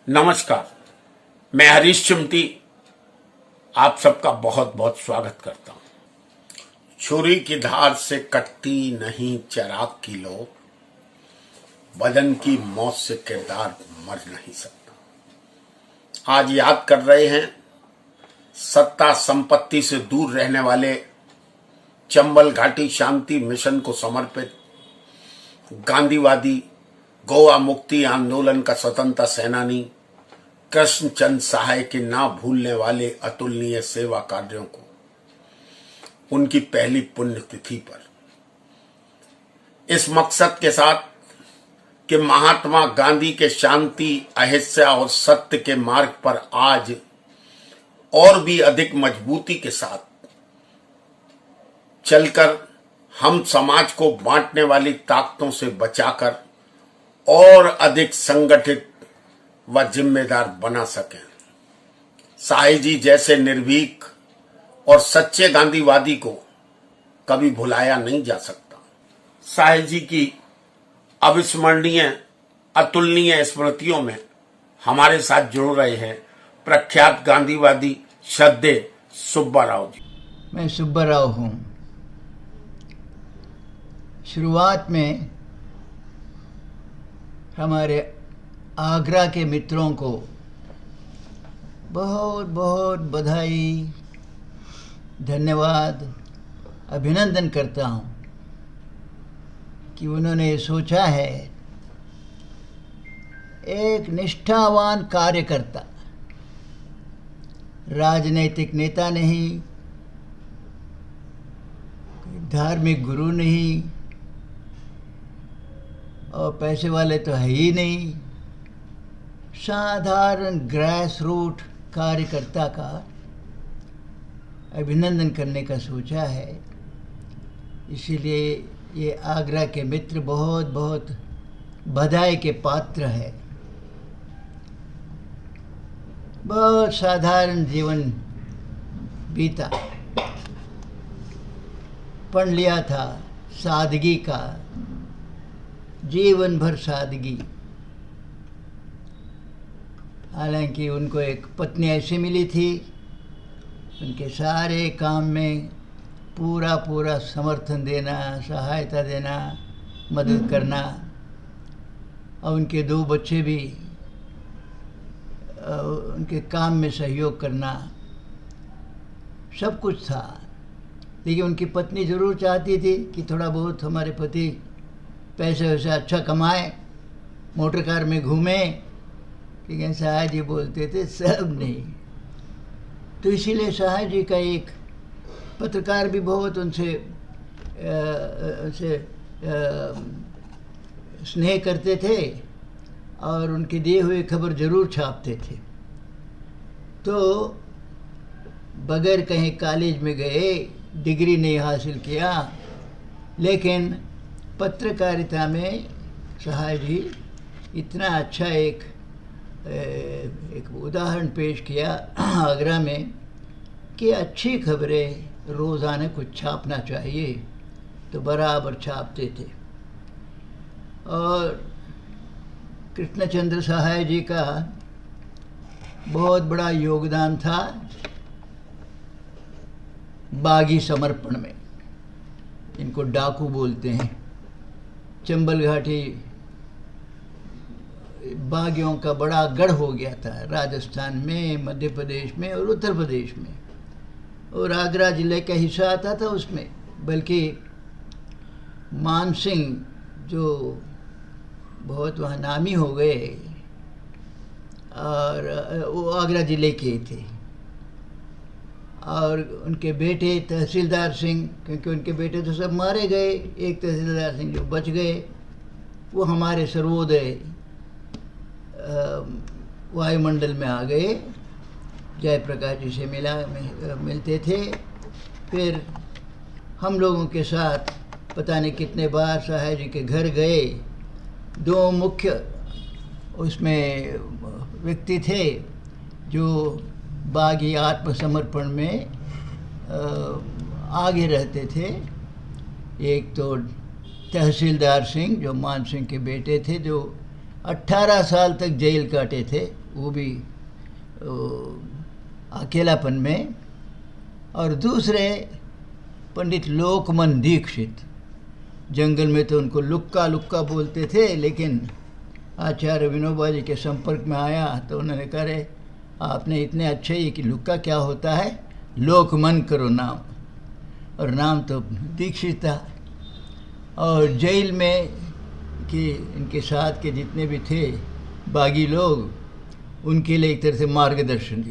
नमस्कार, मैं हरीश चिमटी आप सबका बहुत बहुत स्वागत करता हूं। छुरी की धार से कटती नहीं चिराग की लो, बदन की मौत से किरदार मर नहीं सकता। आज याद कर रहे हैं सत्ता संपत्ति से दूर रहने वाले चंबल घाटी शांति मिशन को समर्पित गांधीवादी गोवा मुक्ति आंदोलन का स्वतंत्रता सेनानी कृष्णचंद सहाय के ना भूलने वाले अतुलनीय सेवा कार्यों को उनकी पहली पुण्यतिथि पर इस मकसद के साथ कि महात्मा गांधी के शांति, अहिंसा और सत्य के मार्ग पर आज और भी अधिक मजबूती के साथ चलकर हम समाज को बांटने वाली ताकतों से बचाकर और अधिक संगठित व जिम्मेदार बना सकें। साई जी जैसे निर्भीक और सच्चे गांधीवादी को कभी भुलाया नहीं जा सकता। साई जी की अविस्मरणीय अतुलनीय स्मृतियों में हमारे साथ जुड़ रहे हैं प्रख्यात गांधीवादी श्रद्धेय सुब्बा राव जी। मैं सुब्बा राव हूँ। शुरुआत में हमारे आगरा के मित्रों को बहुत बहुत बधाई, धन्यवाद, अभिनंदन करता हूँ कि उन्होंने सोचा है एक निष्ठावान कार्यकर्ता, राजनैतिक नेता नहीं, धार्मिक गुरु नहीं और पैसे वाले तो है ही नहीं, साधारण ग्रास रूट कार्यकर्ता का अभिनंदन करने का सोचा है। इसीलिए ये आगरा के मित्र बहुत बहुत बधाई के पात्र है। बहुत साधारण जीवन बीता, पढ़ लिया था सादगी का, जीवन भर सादगी। हालांकि उनको एक पत्नी ऐसी मिली थी, उनके सारे काम में पूरा पूरा समर्थन देना, सहायता देना, मदद करना, और उनके 2 बच्चे भी उनके काम में सहयोग करना, सब कुछ था। लेकिन उनकी पत्नी ज़रूर चाहती थी कि थोड़ा बहुत हमारे पति पैसे वैसे अच्छा कमाए, मोटर कार में घूमें, लेकिन सहाय जी बोलते थे सब नहीं। तो इसीलिए सहाय जी का एक पत्रकार भी बहुत उनसे स्नेह करते थे और उनके दिए हुए खबर ज़रूर छापते थे। तो बगैर कहीं कॉलेज में गए, डिग्री नहीं हासिल किया, लेकिन पत्रकारिता में सहाय जी इतना अच्छा एक उदाहरण पेश किया आगरा में कि अच्छी खबरें रोज़ाना कुछ छापना चाहिए, तो बराबर छापते थे। और कृष्णचंद्र सहाय जी का बहुत बड़ा योगदान था बागी समर्पण में। इनको डाकू बोलते हैं। चंबल घाटी बागियों का बड़ा गढ़ हो गया था राजस्थान में, मध्य प्रदेश में और उत्तर प्रदेश में, और आगरा जिले का हिस्सा आता था उसमें। बल्कि मान सिंह जो बहुत वहाँ नामी हो गए, और वो आगरा जिले के ही थे, और उनके बेटे तहसीलदार सिंह, क्योंकि उनके बेटे तो सब मारे गए, एक तहसीलदार सिंह जो बच गए वो हमारे सर्वोदय वायुमंडल में आ गए, जयप्रकाश जी से मिलते थे। फिर हम लोगों के साथ पता नहीं कितने बार सहाय जी के घर गए। 2 मुख्य उसमें व्यक्ति थे जो बागी आत्मसमर्पण में आगे रहते थे। एक तो तहसीलदार सिंह जो मान सिंह के बेटे थे, जो 18 साल तक जेल काटे थे, वो भी अकेलापन में। और दूसरे पंडित लोकमान दीक्षित, जंगल में तो उनको लुक्का लुक्का बोलते थे, लेकिन आचार्य विनोबा जी के संपर्क में आया तो उन्होंने कहा, रे आपने इतने अच्छे ही कि लुक्का क्या होता है, लोकमन करो नाम, और नाम तो दीक्षित था। और जेल में कि इनके साथ के जितने भी थे बागी लोग, उनके लिए एक तरह से मार्गदर्शन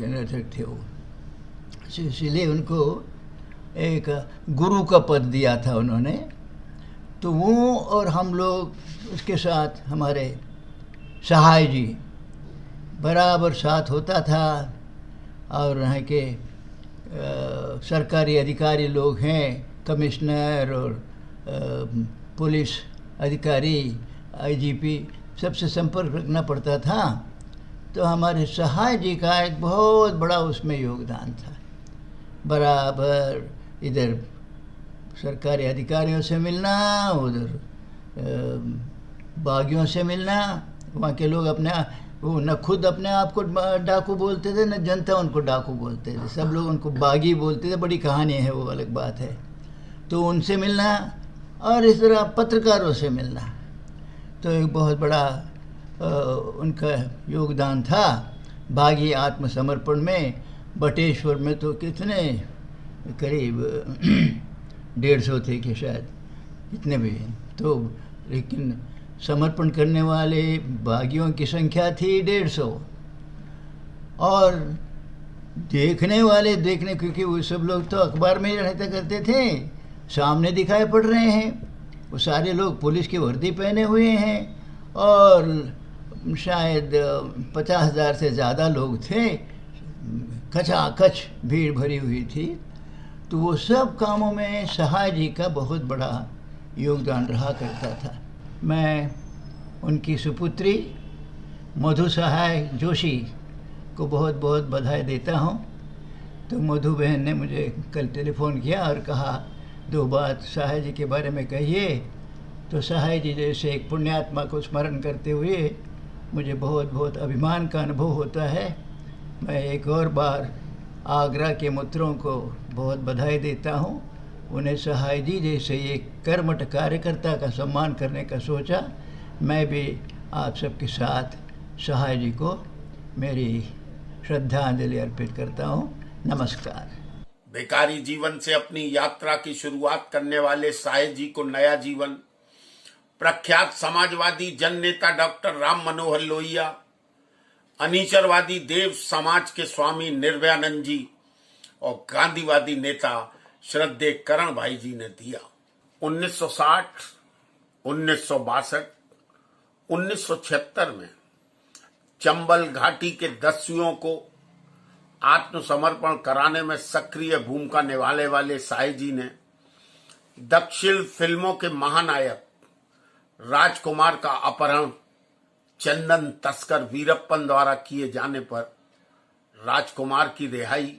थे वो, इसलिए उनको एक गुरु का पद दिया था उन्होंने। तो वो और हम लोग, उसके साथ हमारे सहाय जी बराबर साथ होता था। और यहाँ के सरकारी अधिकारी लोग हैं, कमिश्नर और पुलिस अधिकारी, आईजीपी, सबसे संपर्क रखना पड़ता था। तो हमारे सहाय जी का एक बहुत बड़ा उसमें योगदान था। बराबर इधर सरकारी अधिकारियों से मिलना, उधर बागियों से मिलना। वहाँ के लोग अपने वो न खुद अपने आप को डाकू बोलते थे, न जनता उनको डाकू बोलते थे, सब लोग उनको बागी बोलते थे। बड़ी कहानी है, वो अलग बात है। तो उनसे मिलना और इस तरह पत्रकारों से मिलना, तो एक बहुत बड़ा उनका योगदान था बागी आत्मसमर्पण में। बटेश्वर में तो कितने, करीब 150 थे कि शायद, इतने भी तो, लेकिन समर्पण करने वाले बागियों की संख्या थी 150, और देखने वाले क्योंकि वो सब लोग तो अखबार में ही रहता करते थे, सामने दिखाई पड़ रहे हैं। वो सारे लोग पुलिस की वर्दी पहने हुए हैं, और शायद 50,000 से ज़्यादा लोग थे, खचाखच भीड़ भरी हुई थी। तो वो सब कामों में सहाय जी का बहुत बड़ा योगदान रहा करता था। मैं उनकी सुपुत्री मधु सहाय जोशी को बहुत बहुत बधाई देता हूँ। तो मधु बहन ने मुझे कल टेलीफ़ोन किया और कहा, 2 बात सहाय जी के बारे में कहिए। तो सहाय जी जैसे एक पुण्यात्मा को स्मरण करते हुए मुझे बहुत बहुत अभिमान का अनुभव होता है। मैं एक और बार आगरा के मित्रों को बहुत बधाई देता हूँ। उन्हें सहाय जी जैसे एक कर्मठ कार्यकर्ता का सम्मान करने का सोचा। मैं भी आप सबके साथ सहाय जी को मेरी श्रद्धांजलि अर्पित करता हूँ। नमस्कार। बेकारी जीवन से अपनी यात्रा की शुरुआत करने वाले साय जी को नया जीवन प्रख्यात समाजवादी जन नेता डॉक्टर राम मनोहर लोहिया, अनीचरवादी देव समाज के स्वामी निर्भयानंद जी और गांधीवादी नेता श्रद्धेय करण भाई जी ने दिया। 1960, 1962, 1976 में चंबल घाटी के दस्युओं को आत्मसमर्पण कराने में सक्रिय भूमिका निभाने वाले साई जी ने दक्षिण फिल्मों के महानायक राजकुमार का अपहरण चंदन तस्कर वीरप्पन द्वारा किए जाने पर राजकुमार की रिहाई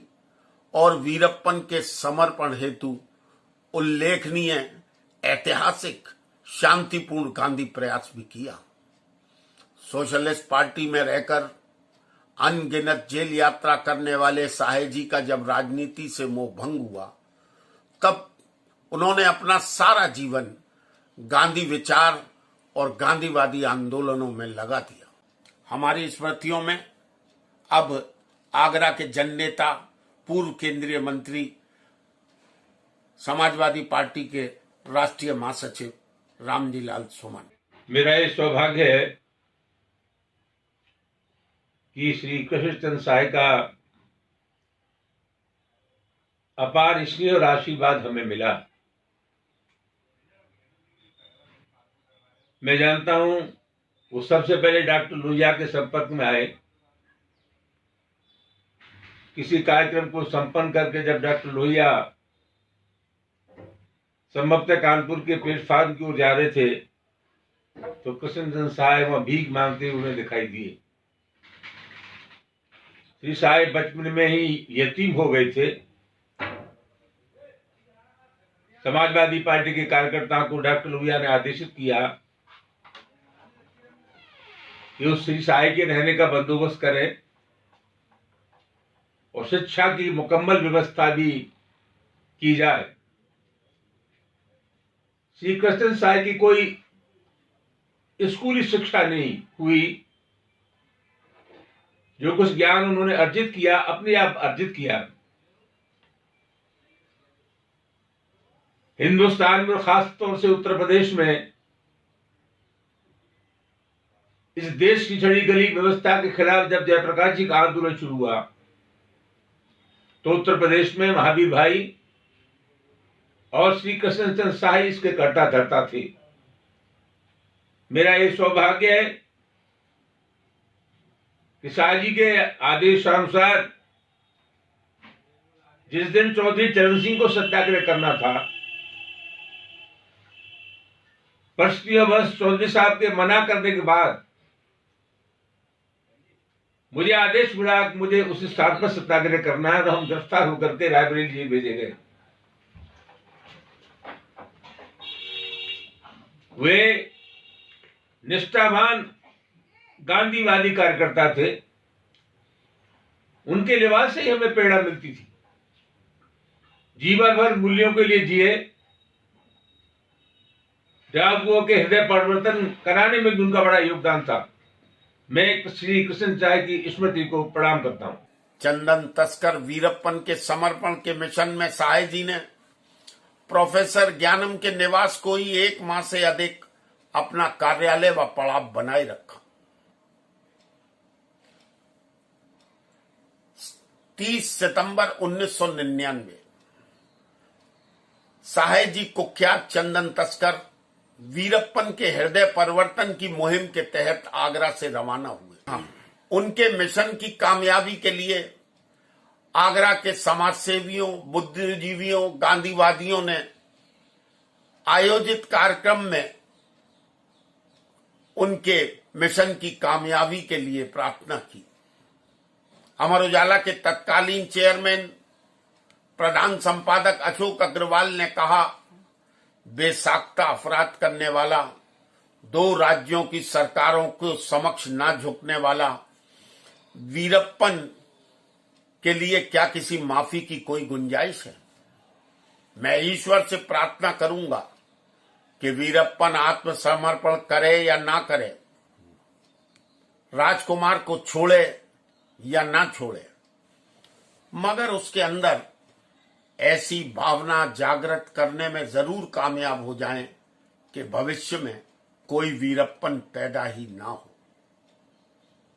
और वीरप्पन के समर्पण हेतु उल्लेखनीय ऐतिहासिक शांतिपूर्ण गांधी प्रयास भी किया। सोशलिस्ट पार्टी में रहकर अनगिनत जेल यात्रा करने वाले साहे जी का जब राजनीति से मोह भंग हुआ, तब उन्होंने अपना सारा जीवन गांधी विचार और गांधीवादी आंदोलनों में लगा दिया। हमारी स्मृतियों में अब आगरा के जन नेता, पूर्व केंद्रीय मंत्री, समाजवादी पार्टी के राष्ट्रीय महासचिव रामजी लाल सुमन। मेरा ये सौभाग्य है कि श्री कृष्णचंद्र साय का अपार स्नेह और आशीर्वाद हमें मिला। मैं जानता हूं वो सबसे पहले डॉक्टर लोहिया के संपर्क में आए। किसी कार्यक्रम को संपन्न करके जब डॉक्टर लोहिया संभवतः कानपुर के प्लेटफार्म की ओर जा रहे थे, तो कृष्णचंद्र साय वहां भीख मांगते हुए दिखाई दिए। श्री साय बचपन में ही यतीम हो गए थे। समाजवादी पार्टी के कार्यकर्ताओं को डॉक्टर लोहिया ने आदेशित किया कि उस श्री साई के रहने का बंदोबस्त करें और शिक्षा की मुकम्मल व्यवस्था भी की जाए। श्री कृष्ण साई की कोई स्कूली शिक्षा नहीं हुई, जो कुछ ज्ञान उन्होंने अर्जित किया अपने आप अर्जित किया। हिंदुस्तान में खास तौर से उत्तर प्रदेश में इस देश की छड़ी गली व्यवस्था के खिलाफ जब जयप्रकाश जी का आंदोलन शुरू हुआ तो उत्तर प्रदेश में महावीर भाई और श्री कृष्णचंद्र साई इसके कर्ता धर्ता थे। मेरा ये सौभाग्य है कि साई जी के आदेशानुसार जिस दिन चौधरी चरण सिंह को सत्याग्रह करना था, परिस्थितिवश चौधरी साहब के मना करने के बाद मुझे आदेश मिला कि मुझे उस स्थान पर सत्याग्रह करना है, तो हम गिरफ्तार होकर के रायबरेली जेल भेजे गए। वे निष्ठावान गांधीवादी कार्यकर्ता थे, उनके लिबास से ही हमें प्रेरणा मिलती थी। जीवन भर मूल्यों के लिए जिए, जागुओं के हृदय परिवर्तन कराने में भी उनका बड़ा योगदान था। मैं श्री कृष्ण साई की स्मृति को प्रणाम करता हूं। चंदन तस्कर वीरप्पन के समर्पण के मिशन में साई जी ने प्रोफेसर ज्ञानम के निवास को ही 1 माह से अधिक अपना कार्यालय व पड़ाव बनाए रखा। 30 सितंबर 1999 साई जी कुख्यात चंदन तस्कर वीरप्पन के हृदय परिवर्तन की मुहिम के तहत आगरा से रवाना हुए। उनके मिशन की कामयाबी के लिए आगरा के समाजसेवियों, बुद्धिजीवियों, गांधीवादियों ने आयोजित कार्यक्रम में उनके मिशन की कामयाबी के लिए प्रार्थना की। अमर उजाला के तत्कालीन चेयरमैन प्रधान संपादक अशोक अग्रवाल ने कहा, बेसाख्ता अपराध करने वाला, 2 राज्यों की सरकारों को समक्ष ना झुकने वाला वीरप्पन के लिए क्या किसी माफी की कोई गुंजाइश है? मैं ईश्वर से प्रार्थना करूंगा कि वीरप्पन आत्मसमर्पण करे या ना करे, राजकुमार को छोड़े या ना छोड़े, मगर उसके अंदर ऐसी भावना जागृत करने में जरूर कामयाब हो जाएं कि भविष्य में कोई वीरप्पन पैदा ही ना हो।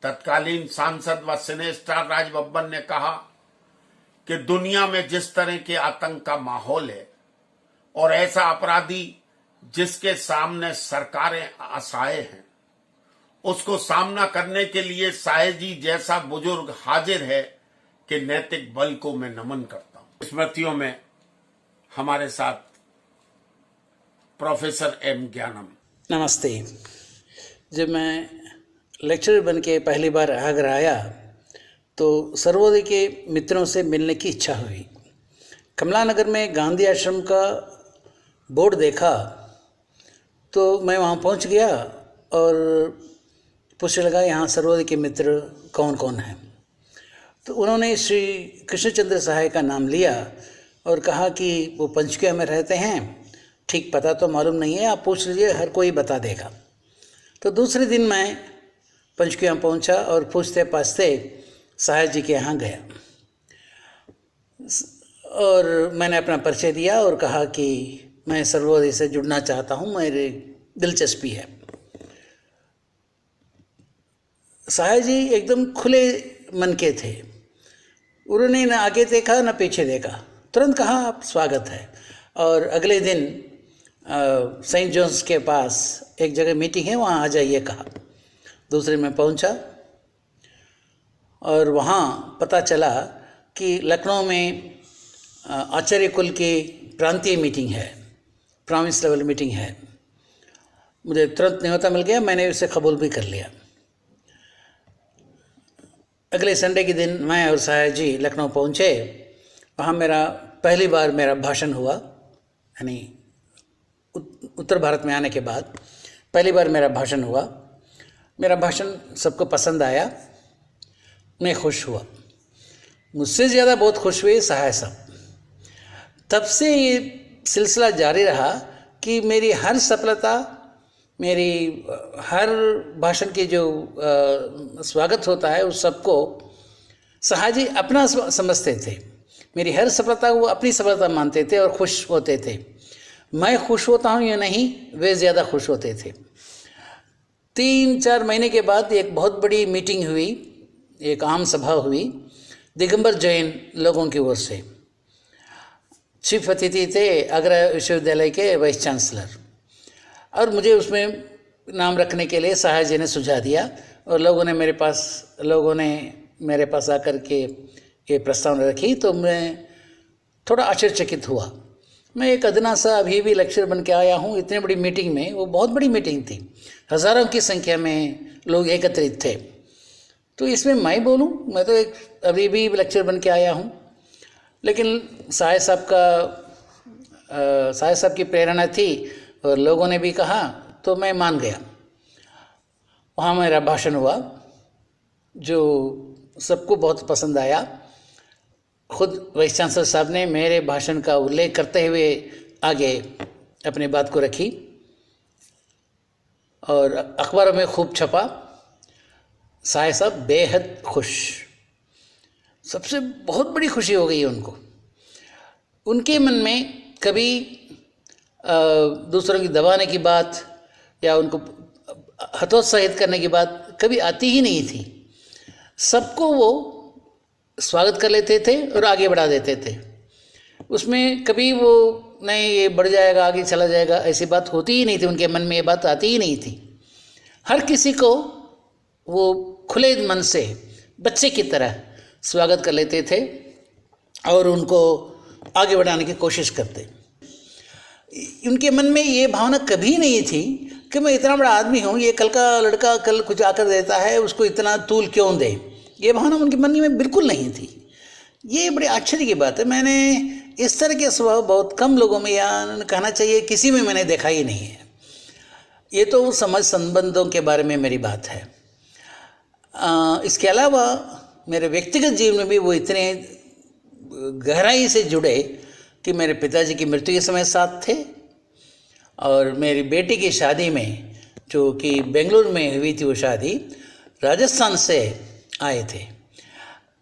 तत्कालीन सांसद व सिने स्टार राज बब्बर ने कहा कि दुनिया में जिस तरह के आतंक का माहौल है और ऐसा अपराधी जिसके सामने सरकारें असहाय हैं, उसको सामना करने के लिए साई जी जैसा बुजुर्ग हाजिर है कि नैतिक बल को मैं नमन करता हूं। स्मृतियों में हमारे साथ प्रोफेसर एम ज्ञानम। नमस्ते। जब मैं लेक्चरर बन के पहली बार आगरा आया तो सर्वोदय के मित्रों से मिलने की इच्छा हुई। कमला नगर में गांधी आश्रम का बोर्ड देखा तो मैं वहाँ पहुँच गया और पूछने लगा यहाँ सर्वोदय के मित्र कौन कौन हैं। तो उन्होंने श्री कृष्णचंद्र साई का नाम लिया और कहा कि वो पंचकुला में रहते हैं, ठीक पता तो मालूम नहीं है, आप पूछ लीजिए, हर कोई बता देगा। तो दूसरे दिन मैं पंचकुला पहुंचा और पूछते पाछते साई जी के यहाँ गया और मैंने अपना परिचय दिया और कहा कि मैं सर्वोदय से जुड़ना चाहता हूँ, मेरी दिलचस्पी है। साई जी एकदम खुले मन के थे, उन्होंने न आगे देखा न पीछे देखा, तुरंत कहा आप स्वागत है। और अगले दिन सेंट जॉन्स के पास एक जगह मीटिंग है, वहाँ आ जाइए कहा। दूसरे में पहुँचा और वहाँ पता चला कि लखनऊ में आचार्य कुल की प्रांतीय मीटिंग है, प्रॉविंस लेवल मीटिंग है। मुझे तुरंत न्योता मिल गया, मैंने उसे कबूल भी कर लिया। अगले संडे के दिन मैं और साई जी लखनऊ पहुँचे। वहाँ पहली बार मेरा भाषण हुआ, यानी उत्तर भारत में आने के बाद पहली बार मेरा भाषण हुआ मेरा भाषण सबको पसंद आया, मैं खुश हुआ। मुझसे ज़्यादा बहुत खुश हुए सहाय साहब। तब से ये सिलसिला जारी रहा कि मेरी हर सफलता, मेरी हर भाषण की जो स्वागत होता है उस सबको सहाय जी अपना समझते थे। मेरी हर सफलता को वो अपनी सफलता मानते थे और खुश होते थे। मैं खुश होता हूँ या नहीं, वे ज़्यादा खुश होते थे। 3-4 महीने के बाद एक बहुत बड़ी मीटिंग हुई, एक आम सभा हुई दिगंबर जैन लोगों की ओर से। चीफ अतिथि थे आगरा विश्वविद्यालय के वाइस चांसलर, और मुझे उसमें नाम रखने के लिए सहाय जी ने सुझाव दिया, और लोगों ने मेरे पास आकर के ये प्रस्तावना रखी, तो मैं थोड़ा आश्चर्यचकित हुआ। मैं एक अदना सा अभी भी लेक्चर बन के आया हूँ इतने बड़ी मीटिंग में। वो बहुत बड़ी मीटिंग थी, हज़ारों की संख्या में लोग एकत्रित थे, तो इसमें मैं बोलूँ, मैं तो एक अभी भी लेक्चर बन के आया हूँ। लेकिन सहाय साहब की प्रेरणा थी और लोगों ने भी कहा तो मैं मान गया। वहाँ मेरा भाषण हुआ जो सबको बहुत पसंद आया। खुद वाइस चांसलर साहब ने मेरे भाषण का उल्लेख करते हुए आगे अपनी बात को रखी और अखबारों में खूब छपा। सहाय साहब बेहद खुश, सबसे बहुत बड़ी खुशी हो गई उनको। उनके मन में कभी दूसरों की दबाने की बात या उनको हतोत्साहित करने की बात कभी आती ही नहीं थी। सबको वो स्वागत कर लेते थे और आगे बढ़ा देते थे। उसमें कभी वो नहीं ये बढ़ जाएगा, आगे चला जाएगा, ऐसी बात होती ही नहीं थी। उनके मन में ये बात आती ही नहीं थी। हर किसी को वो खुले मन से बच्चे की तरह स्वागत कर लेते थे और उनको आगे बढ़ाने की कोशिश करते। उनके मन में ये भावना कभी नहीं थी कि मैं इतना बड़ा आदमी हूँ, ये कल का लड़का कल कुछ आकर देता है, उसको इतना तूल क्यों दे। ये भावना उनके मन में बिल्कुल नहीं थी। ये बड़े आश्चर्य की बात है। मैंने इस तरह के स्वभाव बहुत कम लोगों में, या कहना चाहिए किसी में मैंने देखा ही नहीं है। ये तो समाज संबंधों के बारे में मेरी बात है। इसके अलावा मेरे व्यक्तिगत जीवन में भी वो इतने गहराई से जुड़े कि मेरे पिताजी की मृत्यु के समय साथ थे, और मेरी बेटी की शादी में, जो कि बेंगलुरु में हुई थी, वो शादी राजस्थान से आए थे।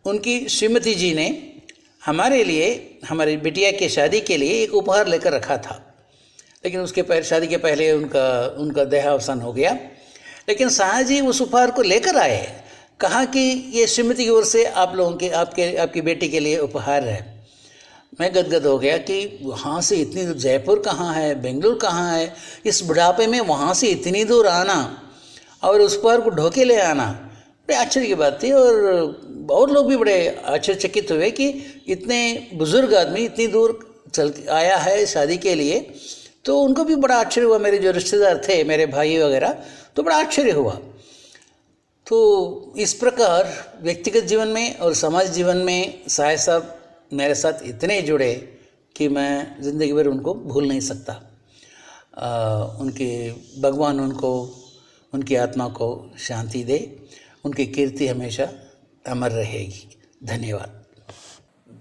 उनकी श्रीमती जी ने हमारे लिए, हमारी बिटिया की शादी के लिए एक उपहार लेकर रखा था, लेकिन उसके शादी के पहले उनका देहावसान हो गया। लेकिन सहाय जी उस उपहार को लेकर आए, कहा कि ये श्रीमती की ओर से आप लोगों के आपकी बेटी के लिए उपहार है। मैं गदगद हो गया कि वहाँ से इतनी दूर, जयपुर कहाँ है, बेंगलुरु कहाँ है, इस बुढ़ापे में वहाँ से इतनी दूर आना और उस उपहार को ढोके ले आना बड़े आश्चर्य की बात थी। और लोग भी बड़े आश्चर्यचकित हुए कि इतने बुजुर्ग आदमी इतनी दूर चल आया है शादी के लिए। तो उनको भी बड़ा आश्चर्य हुआ, मेरे जो रिश्तेदार थे, मेरे भाई वगैरह, तो बड़ा आश्चर्य हुआ। तो इस प्रकार व्यक्तिगत जीवन में और समाज जीवन में सहाय साहब मेरे साथ इतने जुड़े कि मैं ज़िंदगी भर उनको भूल नहीं सकता। उनके भगवान उनकी आत्मा को शांति दे, उनकी कीर्ति हमेशा अमर रहेगी। धन्यवाद।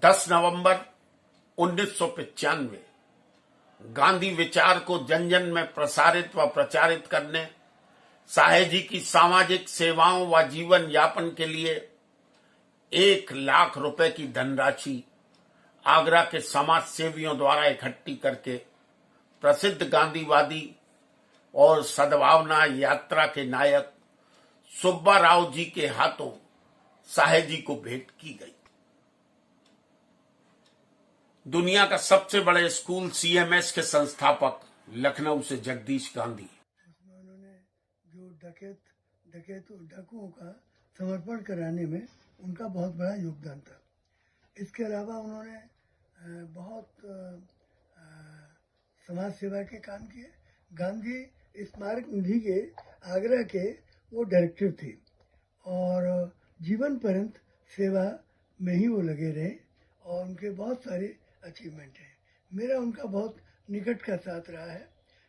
10 नवंबर 1995 गांधी विचार को जन जन में प्रसारित व प्रचारित करने, सहाय जी की सामाजिक सेवाओं व जीवन यापन के लिए 1 लाख रुपए की धनराशि आगरा के समाज सेवियों द्वारा इकट्ठी करके प्रसिद्ध गांधीवादी और सद्भावना यात्रा के नायक सुब्बा राव जी के हाथों सहाय जी को भेंट की गई। दुनिया का सबसे बड़े स्कूल सीएमएस के संस्थापक लखनऊ से जगदीश गांधी। उन्होंने जो डाकुओं का समर्पण कराने में उनका बहुत बड़ा योगदान था। इसके अलावा उन्होंने बहुत समाज सेवा के काम किए। गांधी स्मारक निधि के आगरा के वो डायरेक्टर थे और जीवन पर्यंत सेवा में ही वो लगे रहे और उनके बहुत सारे अचीवमेंट हैं। मेरा उनका बहुत निकट का साथ रहा है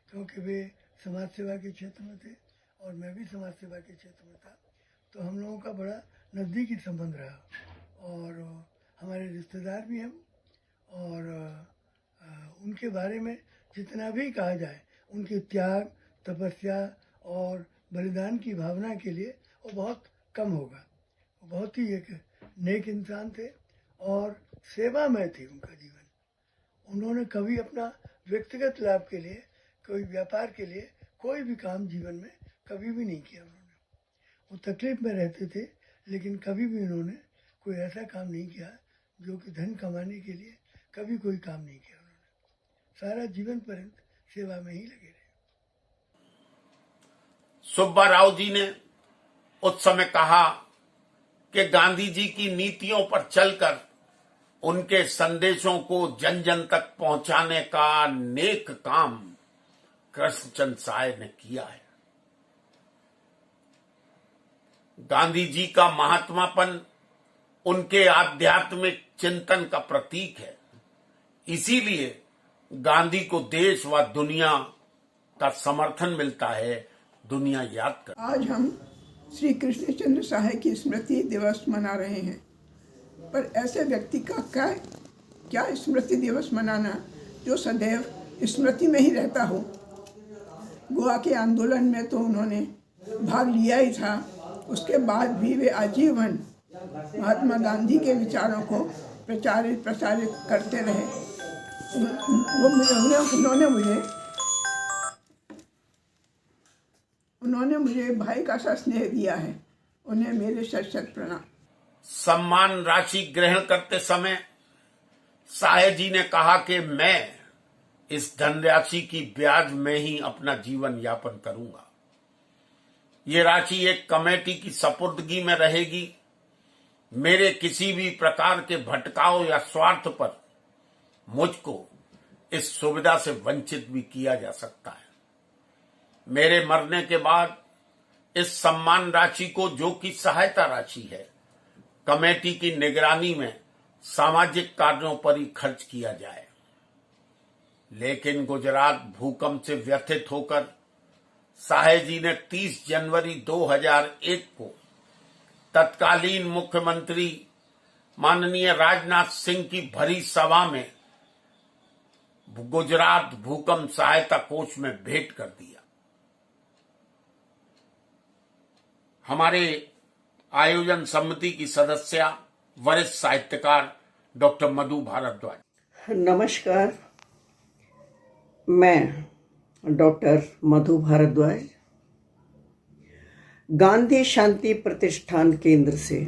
क्योंकि वे समाज सेवा के क्षेत्र में थे और मैं भी समाज सेवा के क्षेत्र में था, तो हम लोगों का बड़ा नज़दीकी संबंध रहा और हमारे रिश्तेदार भी हम। और उनके बारे में जितना भी कहा जाए, उनके त्याग, तपस्या और बलिदान की भावना के लिए वो बहुत कम होगा। वो बहुत ही एक नेक इंसान थे और सेवामय थी उनका जीवन। उन्होंने कभी अपना व्यक्तिगत लाभ के लिए, कोई व्यापार के लिए कोई भी काम जीवन में कभी भी नहीं किया उन्होंने। वो तकलीफ में रहते थे, लेकिन कभी भी उन्होंने कोई ऐसा काम नहीं किया जो कि धन कमाने के लिए कभी कोई काम नहीं किया उन्होंने। सारा जीवन पर्यंत सेवा में ही लगे रहे। सुब्बा राव जी ने उस समय कहा कि गांधी जी की नीतियों पर चलकर उनके संदेशों को जन जन तक पहुंचाने का नेक काम कृष्णचंद्र साय ने किया है। गांधी जी का महात्मापन उनके आध्यात्मिक चिंतन का प्रतीक है। इसीलिए गांधी को देश व दुनिया का समर्थन मिलता है, दुनिया याद कर। आज हम श्री कृष्णचंद्र साय की स्मृति दिवस मना रहे हैं, पर ऐसे व्यक्ति का क्या स्मृति दिवस मनाना जो सदैव स्मृति में ही रहता हो। गोवा के आंदोलन में तो उन्होंने भाग लिया ही था, उसके बाद भी वे आजीवन महात्मा गांधी के विचारों को प्रचारित करते रहे। उन्होंने मुझे भाई का सा स्नेह दिया है, उन्हें मेरे शत शत प्रणाम। सम्मान राशि ग्रहण करते समय साय जी ने कहा कि मैं इस धनराशि की ब्याज में ही अपना जीवन यापन करूंगा। ये राशि एक कमेटी की सपुर्दगी में रहेगी। मेरे किसी भी प्रकार के भटकाव या स्वार्थ पर मुझको इस सुविधा से वंचित भी किया जा सकता है। मेरे मरने के बाद इस सम्मान राशि को, जो कि सहायता राशि है, कमेटी की निगरानी में सामाजिक कार्यों पर ही खर्च किया जाए। लेकिन गुजरात भूकंप से व्यथित होकर साय जी ने 30 जनवरी 2001 को तत्कालीन मुख्यमंत्री माननीय राजनाथ सिंह की भरी सभा में गुजरात भूकंप सहायता कोष में भेंट कर दिया। हमारे आयोजन समिति की सदस्य वरिष्ठ साहित्यकार डॉक्टर मधु भारद्वाज। नमस्कार, मैं डॉक्टर मधु भारद्वाज गांधी शांति प्रतिष्ठान केंद्र से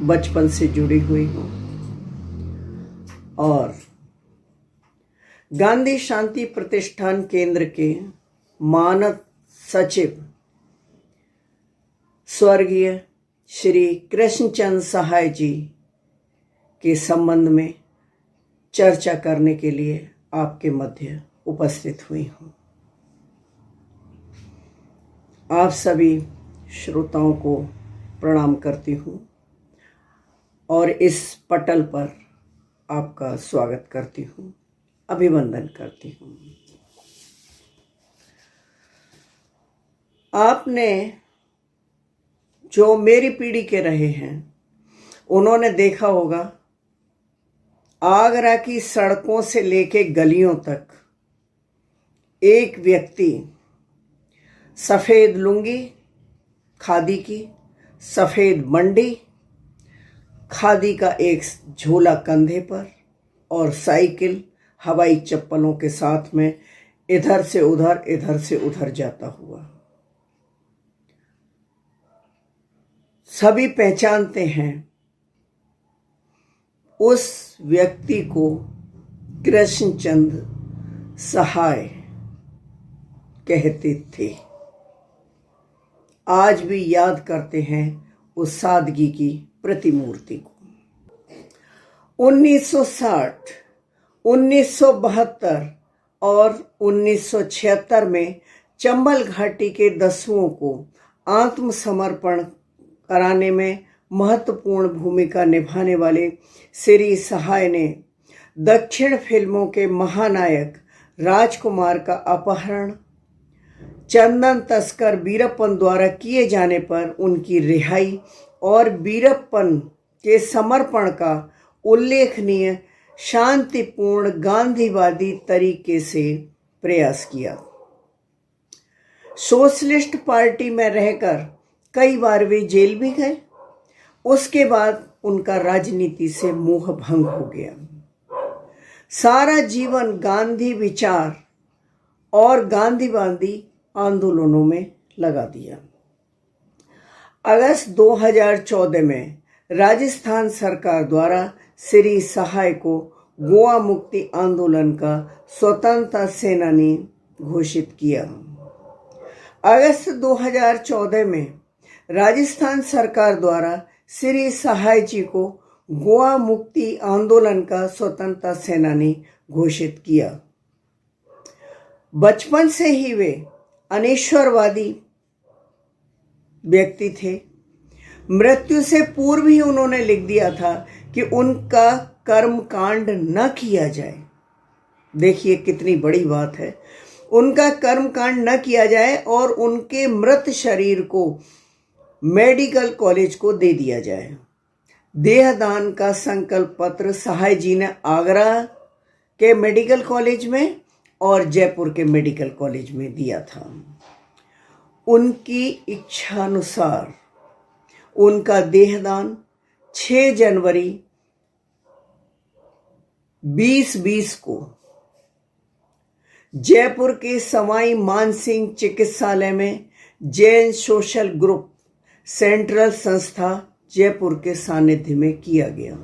बचपन से जुड़ी हुई हूँ और गांधी शांति प्रतिष्ठान केंद्र के मानद सचिव स्वर्गीय श्री कृष्णचंद्र साय जी के संबंध में चर्चा करने के लिए आपके मध्य उपस्थित हुई हूँ। आप सभी श्रोताओं को प्रणाम करती हूँ और इस पटल पर आपका स्वागत करती हूँ, अभिवंदन करती हूँ। आपने जो मेरी पीढ़ी के रहे हैं उन्होंने देखा होगा, आगरा की सड़कों से लेके गलियों तक एक व्यक्ति सफेद लुंगी, खादी की सफेद मंडी, खादी का एक झोला कंधे पर और साइकिल हवाई चप्पलों के साथ में इधर से उधर जाता हुआ। सभी पहचानते हैं उस व्यक्ति को कृष्णचंद्र साय कहते थे। आज भी याद करते हैं उस सादगी की प्रतिमूर्ति को। 1960, 1972 और 1976 में चंबल घाटी के दस्युओं को आत्मसमर्पण कराने में महत्वपूर्ण भूमिका निभाने वाले श्री साय ने दक्षिण फिल्मों के महानायक राजकुमार का अपहरण, चंदन तस्कर वीरप्पन द्वारा किए जाने पर उनकी रिहाई और वीरप्पन के समर्पण का उल्लेखनीय शांतिपूर्ण गांधीवादी तरीके से प्रयास किया। सोशलिस्ट पार्टी में रहकर कई बार वे जेल भी गए। उसके बाद उनका राजनीति से मोह भंग हो गया। सारा जीवन गांधी विचार और गांधीवादी आंदोलनों में लगा दिया। अगस्त 2014 में राजस्थान सरकार द्वारा श्री सहाय को गोवा मुक्ति आंदोलन का स्वतंत्रता सेनानी घोषित किया। अगस्त 2014 में राजस्थान सरकार द्वारा श्री सहाय जी को गोवा मुक्ति आंदोलन का स्वतंत्रता सेनानी घोषित किया। बचपन से ही वे अनिश्वरवादी व्यक्ति थे। मृत्यु से पूर्व ही उन्होंने लिख दिया था कि उनका कर्मकांड न किया जाए। देखिए कितनी बड़ी बात है, उनका कर्मकांड न किया जाए और उनके मृत शरीर को मेडिकल कॉलेज को दे दिया जाए। देहदान का संकल्प पत्र सहाय जी ने आगरा के मेडिकल कॉलेज में और जयपुर के मेडिकल कॉलेज में दिया था। उनकी इच्छानुसार उनका देहदान 6 जनवरी 2020 को जयपुर के सवाई मानसिंह चिकित्सालय में जैन सोशल ग्रुप सेंट्रल संस्था जयपुर के सानिध्य में किया गया।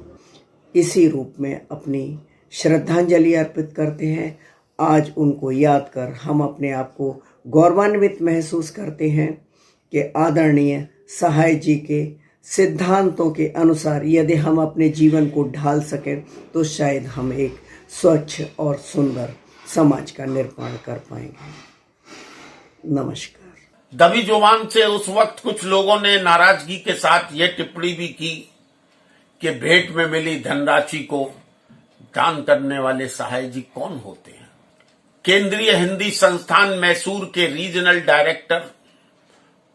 इसी रूप में अपनी श्रद्धांजलि अर्पित करते हैं। आज उनको याद कर हम अपने आप को गौरवान्वित महसूस करते हैं कि आदरणीय सहाय जी के सिद्धांतों के अनुसार यदि हम अपने जीवन को ढाल सकें तो शायद हम एक स्वच्छ और सुंदर समाज का निर्माण कर पाएंगे। नमस्कार। दबी जुबान से उस वक्त कुछ लोगों ने नाराजगी के साथ ये टिप्पणी भी की कि भेंट में मिली धनराशि को दान करने वाले सहाय जी कौन होते हैं। केंद्रीय हिंदी संस्थान मैसूर के रीजनल डायरेक्टर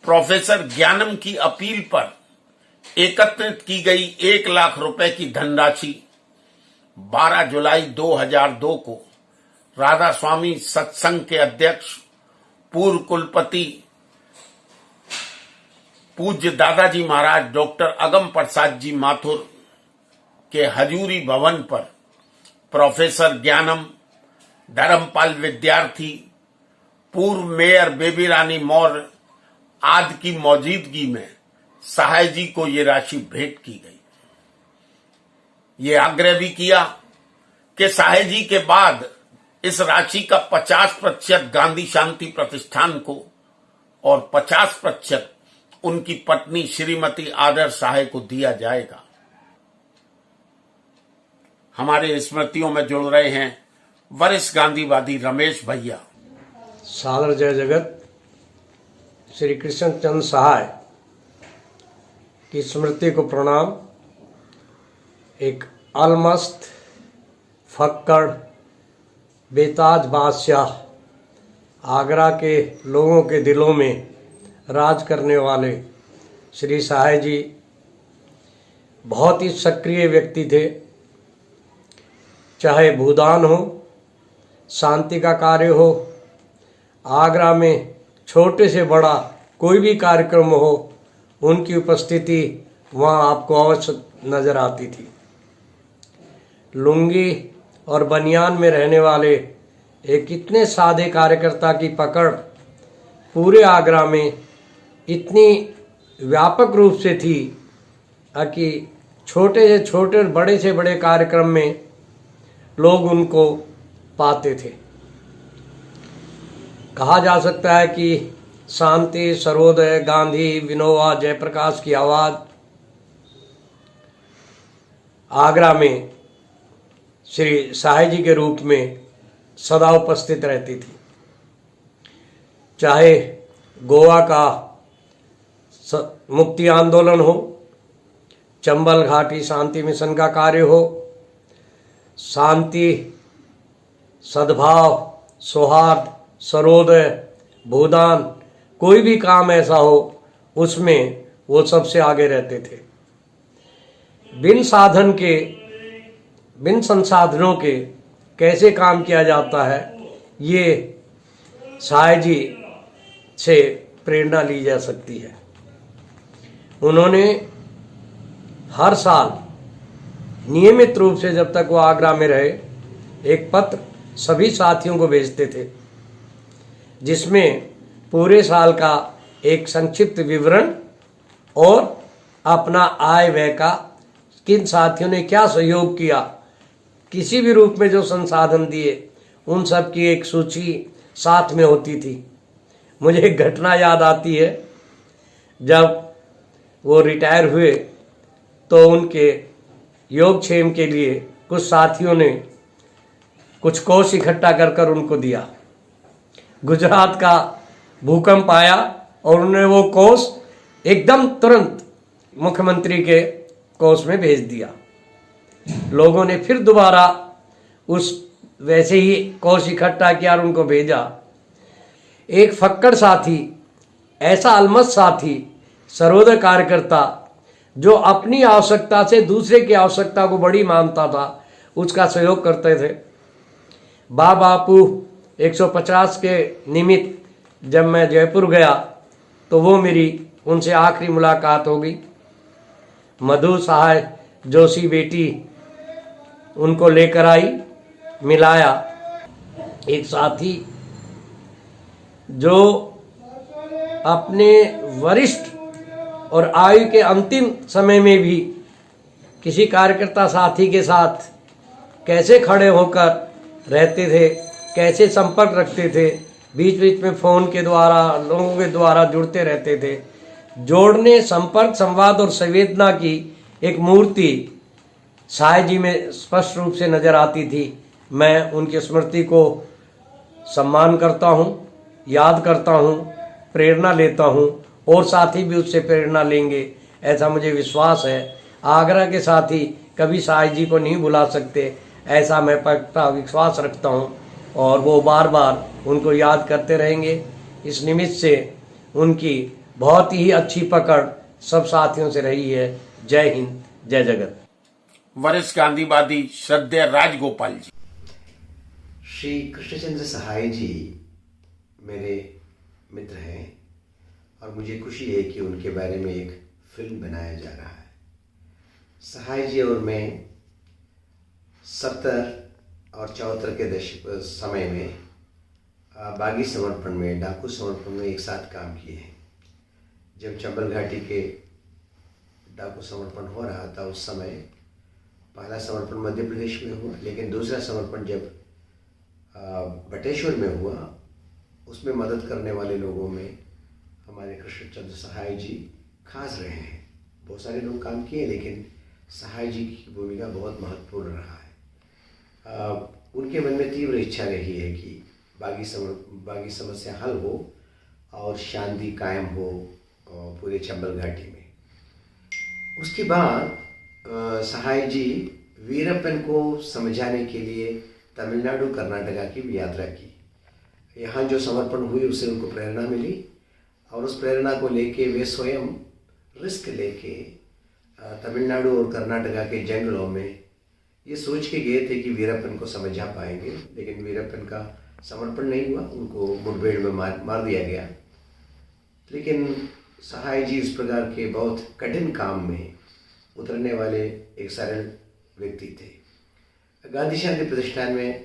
प्रोफेसर ज्ञानम की अपील पर एकत्रित की गई 1 लाख रुपए की धनराशि 12 जुलाई 2002 को राधा स्वामी सत्संग के अध्यक्ष पूर्व कुलपति पूज्य दादाजी महाराज डॉक्टर अगम प्रसाद जी माथुर के हजूरी भवन पर प्रोफेसर ज्ञानम, धर्मपाल विद्यार्थी, पूर्व मेयर बेबी रानी मौर्य आदि की मौजूदगी में सहाय जी को ये राशि भेंट की गई। ये आग्रह भी किया कि सहाय जी के बाद इस राशि का 50% गांधी शांति प्रतिष्ठान को और 50% उनकी पत्नी श्रीमती आदर सहाय को दिया जाएगा। हमारे स्मृतियों में जुड़ रहे हैं वरिष्ठ गांधीवादी रमेश भैया। सादर जय जगत। श्री कृष्णचंद्र सहाय की स्मृति को प्रणाम। एक अलमस्त फक्कड़ बेताज बादशाह, आगरा के लोगों के दिलों में राज करने वाले श्री सहाय जी बहुत ही सक्रिय व्यक्ति थे। चाहे भूदान हो, शांति का कार्य हो, आगरा में छोटे से बड़ा कोई भी कार्यक्रम हो, उनकी उपस्थिति वहाँ आपको अवश्य नजर आती थी। लुंगी और बनियान में रहने वाले एक इतने सादे कार्यकर्ता की पकड़ पूरे आगरा में इतनी व्यापक रूप से थी कि छोटे से छोटे और बड़े से बड़े कार्यक्रम में लोग उनको पाते थे। कहा जा सकता है कि शांति, सर्वोदय, गांधी, विनोबा, जयप्रकाश की आवाज़ आगरा में श्री सहाय जी के रूप में सदा उपस्थित रहती थी। चाहे गोवा का मुक्ति आंदोलन हो, चंबल घाटी शांति मिशन का कार्य हो, शांति, सद्भाव, सौहार्द, सर्वोदय, भूदान, कोई भी काम ऐसा हो उसमें वो सबसे आगे रहते थे। बिन साधन के, बिन संसाधनों के कैसे काम किया जाता है, ये साय जी से प्रेरणा ली जा सकती है। उन्होंने हर साल नियमित रूप से, जब तक वो आगरा में रहे, एक पत्र सभी साथियों को भेजते थे जिसमें पूरे साल का एक संक्षिप्त विवरण और अपना आय व्यय का, किन साथियों ने क्या सहयोग किया, किसी भी रूप में जो संसाधन दिए, उन सब की एक सूची साथ में होती थी। मुझे एक घटना याद आती है, जब वो रिटायर हुए तो उनके योगक्षेम के लिए कुछ साथियों ने कुछ कोष इकट्ठा कर कर उनको दिया। गुजरात का भूकंप आया और उन्होंने वो कोष एकदम तुरंत मुख्यमंत्री के कोष में भेज दिया। लोगों ने फिर दोबारा उस वैसे ही कोष इकट्ठा किया और उनको भेजा। एक फक्कड़ साथी, ऐसा अलमस्त साथी, सर्वोदय कार्यकर्ता, जो अपनी आवश्यकता से दूसरे की आवश्यकता को बड़ी मानता था, उसका सहयोग करते थे। बापू 150 के निमित्त जब मैं जयपुर गया तो वो मेरी उनसे आखिरी मुलाकात हो गई। मधु सहाय जोशी बेटी उनको लेकर आई, मिलाया। एक साथी जो अपने वरिष्ठ और आयु के अंतिम समय में भी किसी कार्यकर्ता साथी के साथ कैसे खड़े होकर रहते थे, कैसे संपर्क रखते थे, बीच बीच में फ़ोन के द्वारा, लोगों के द्वारा जुड़ते रहते थे। जोड़ने, संपर्क, संवाद और संवेदना की एक मूर्ति साय जी में स्पष्ट रूप से नजर आती थी। मैं उनकी स्मृति को सम्मान करता हूँ, याद करता हूँ, प्रेरणा लेता हूँ और साथी भी उससे प्रेरणा लेंगे, ऐसा मुझे विश्वास है। आगरा के साथी कभी साय जी को नहीं भुला सकते, ऐसा मैं पक्का विश्वास रखता हूँ और वो बार बार उनको याद करते रहेंगे। इस निमित्त से उनकी बहुत ही अच्छी पकड़ सब साथियों से रही है। जय हिंद, जय जगत। वरिष्ठ गांधीवादी श्रद्धेय राजगोपाल जी। श्री कृष्णचंद्र सहाय जी मेरे मित्र हैं और मुझे खुशी है कि उनके बारे में एक फिल्म बनाया जा रहा है। सहाय जी और मैं 70 और 74 के दशक समय में बागी समर्पण में, डाकू समर्पण में एक साथ काम किए हैं। जब चंबल घाटी के डाकू समर्पण हो रहा था उस समय पहला समर्पण मध्य प्रदेश में हुआ, लेकिन दूसरा समर्पण जब बटेश्वर में हुआ उसमें मदद करने वाले लोगों में हमारे कृष्णचंद्र सहाय जी खास रहे हैं। बहुत सारे लोग काम किए लेकिन सहाय जी की भूमिका बहुत महत्वपूर्ण रहा है। उनके मन में तीव्र इच्छा रही है कि बागी समस्या हल हो और शांति कायम हो पूरे चंबल घाटी में। उसके बाद सहाय जी वीरप्पन को समझाने के लिए तमिलनाडु कर्नाटका की भी यात्रा की। यहाँ जो समर्पण हुई उससे उनको प्रेरणा मिली और उस प्रेरणा को लेके वे स्वयं रिस्क लेके तमिलनाडु और कर्नाटका के जंगलों में ये सोच के गए थे कि वीरप्पन को समझा पाएंगे, लेकिन वीरप्पन का समर्पण नहीं हुआ, उनको मुठभेड़ में मार दिया गया। लेकिन सहाय जी इस प्रकार के बहुत कठिन काम में उतरने वाले एक सरल व्यक्ति थे। गांधी शांति प्रतिष्ठान में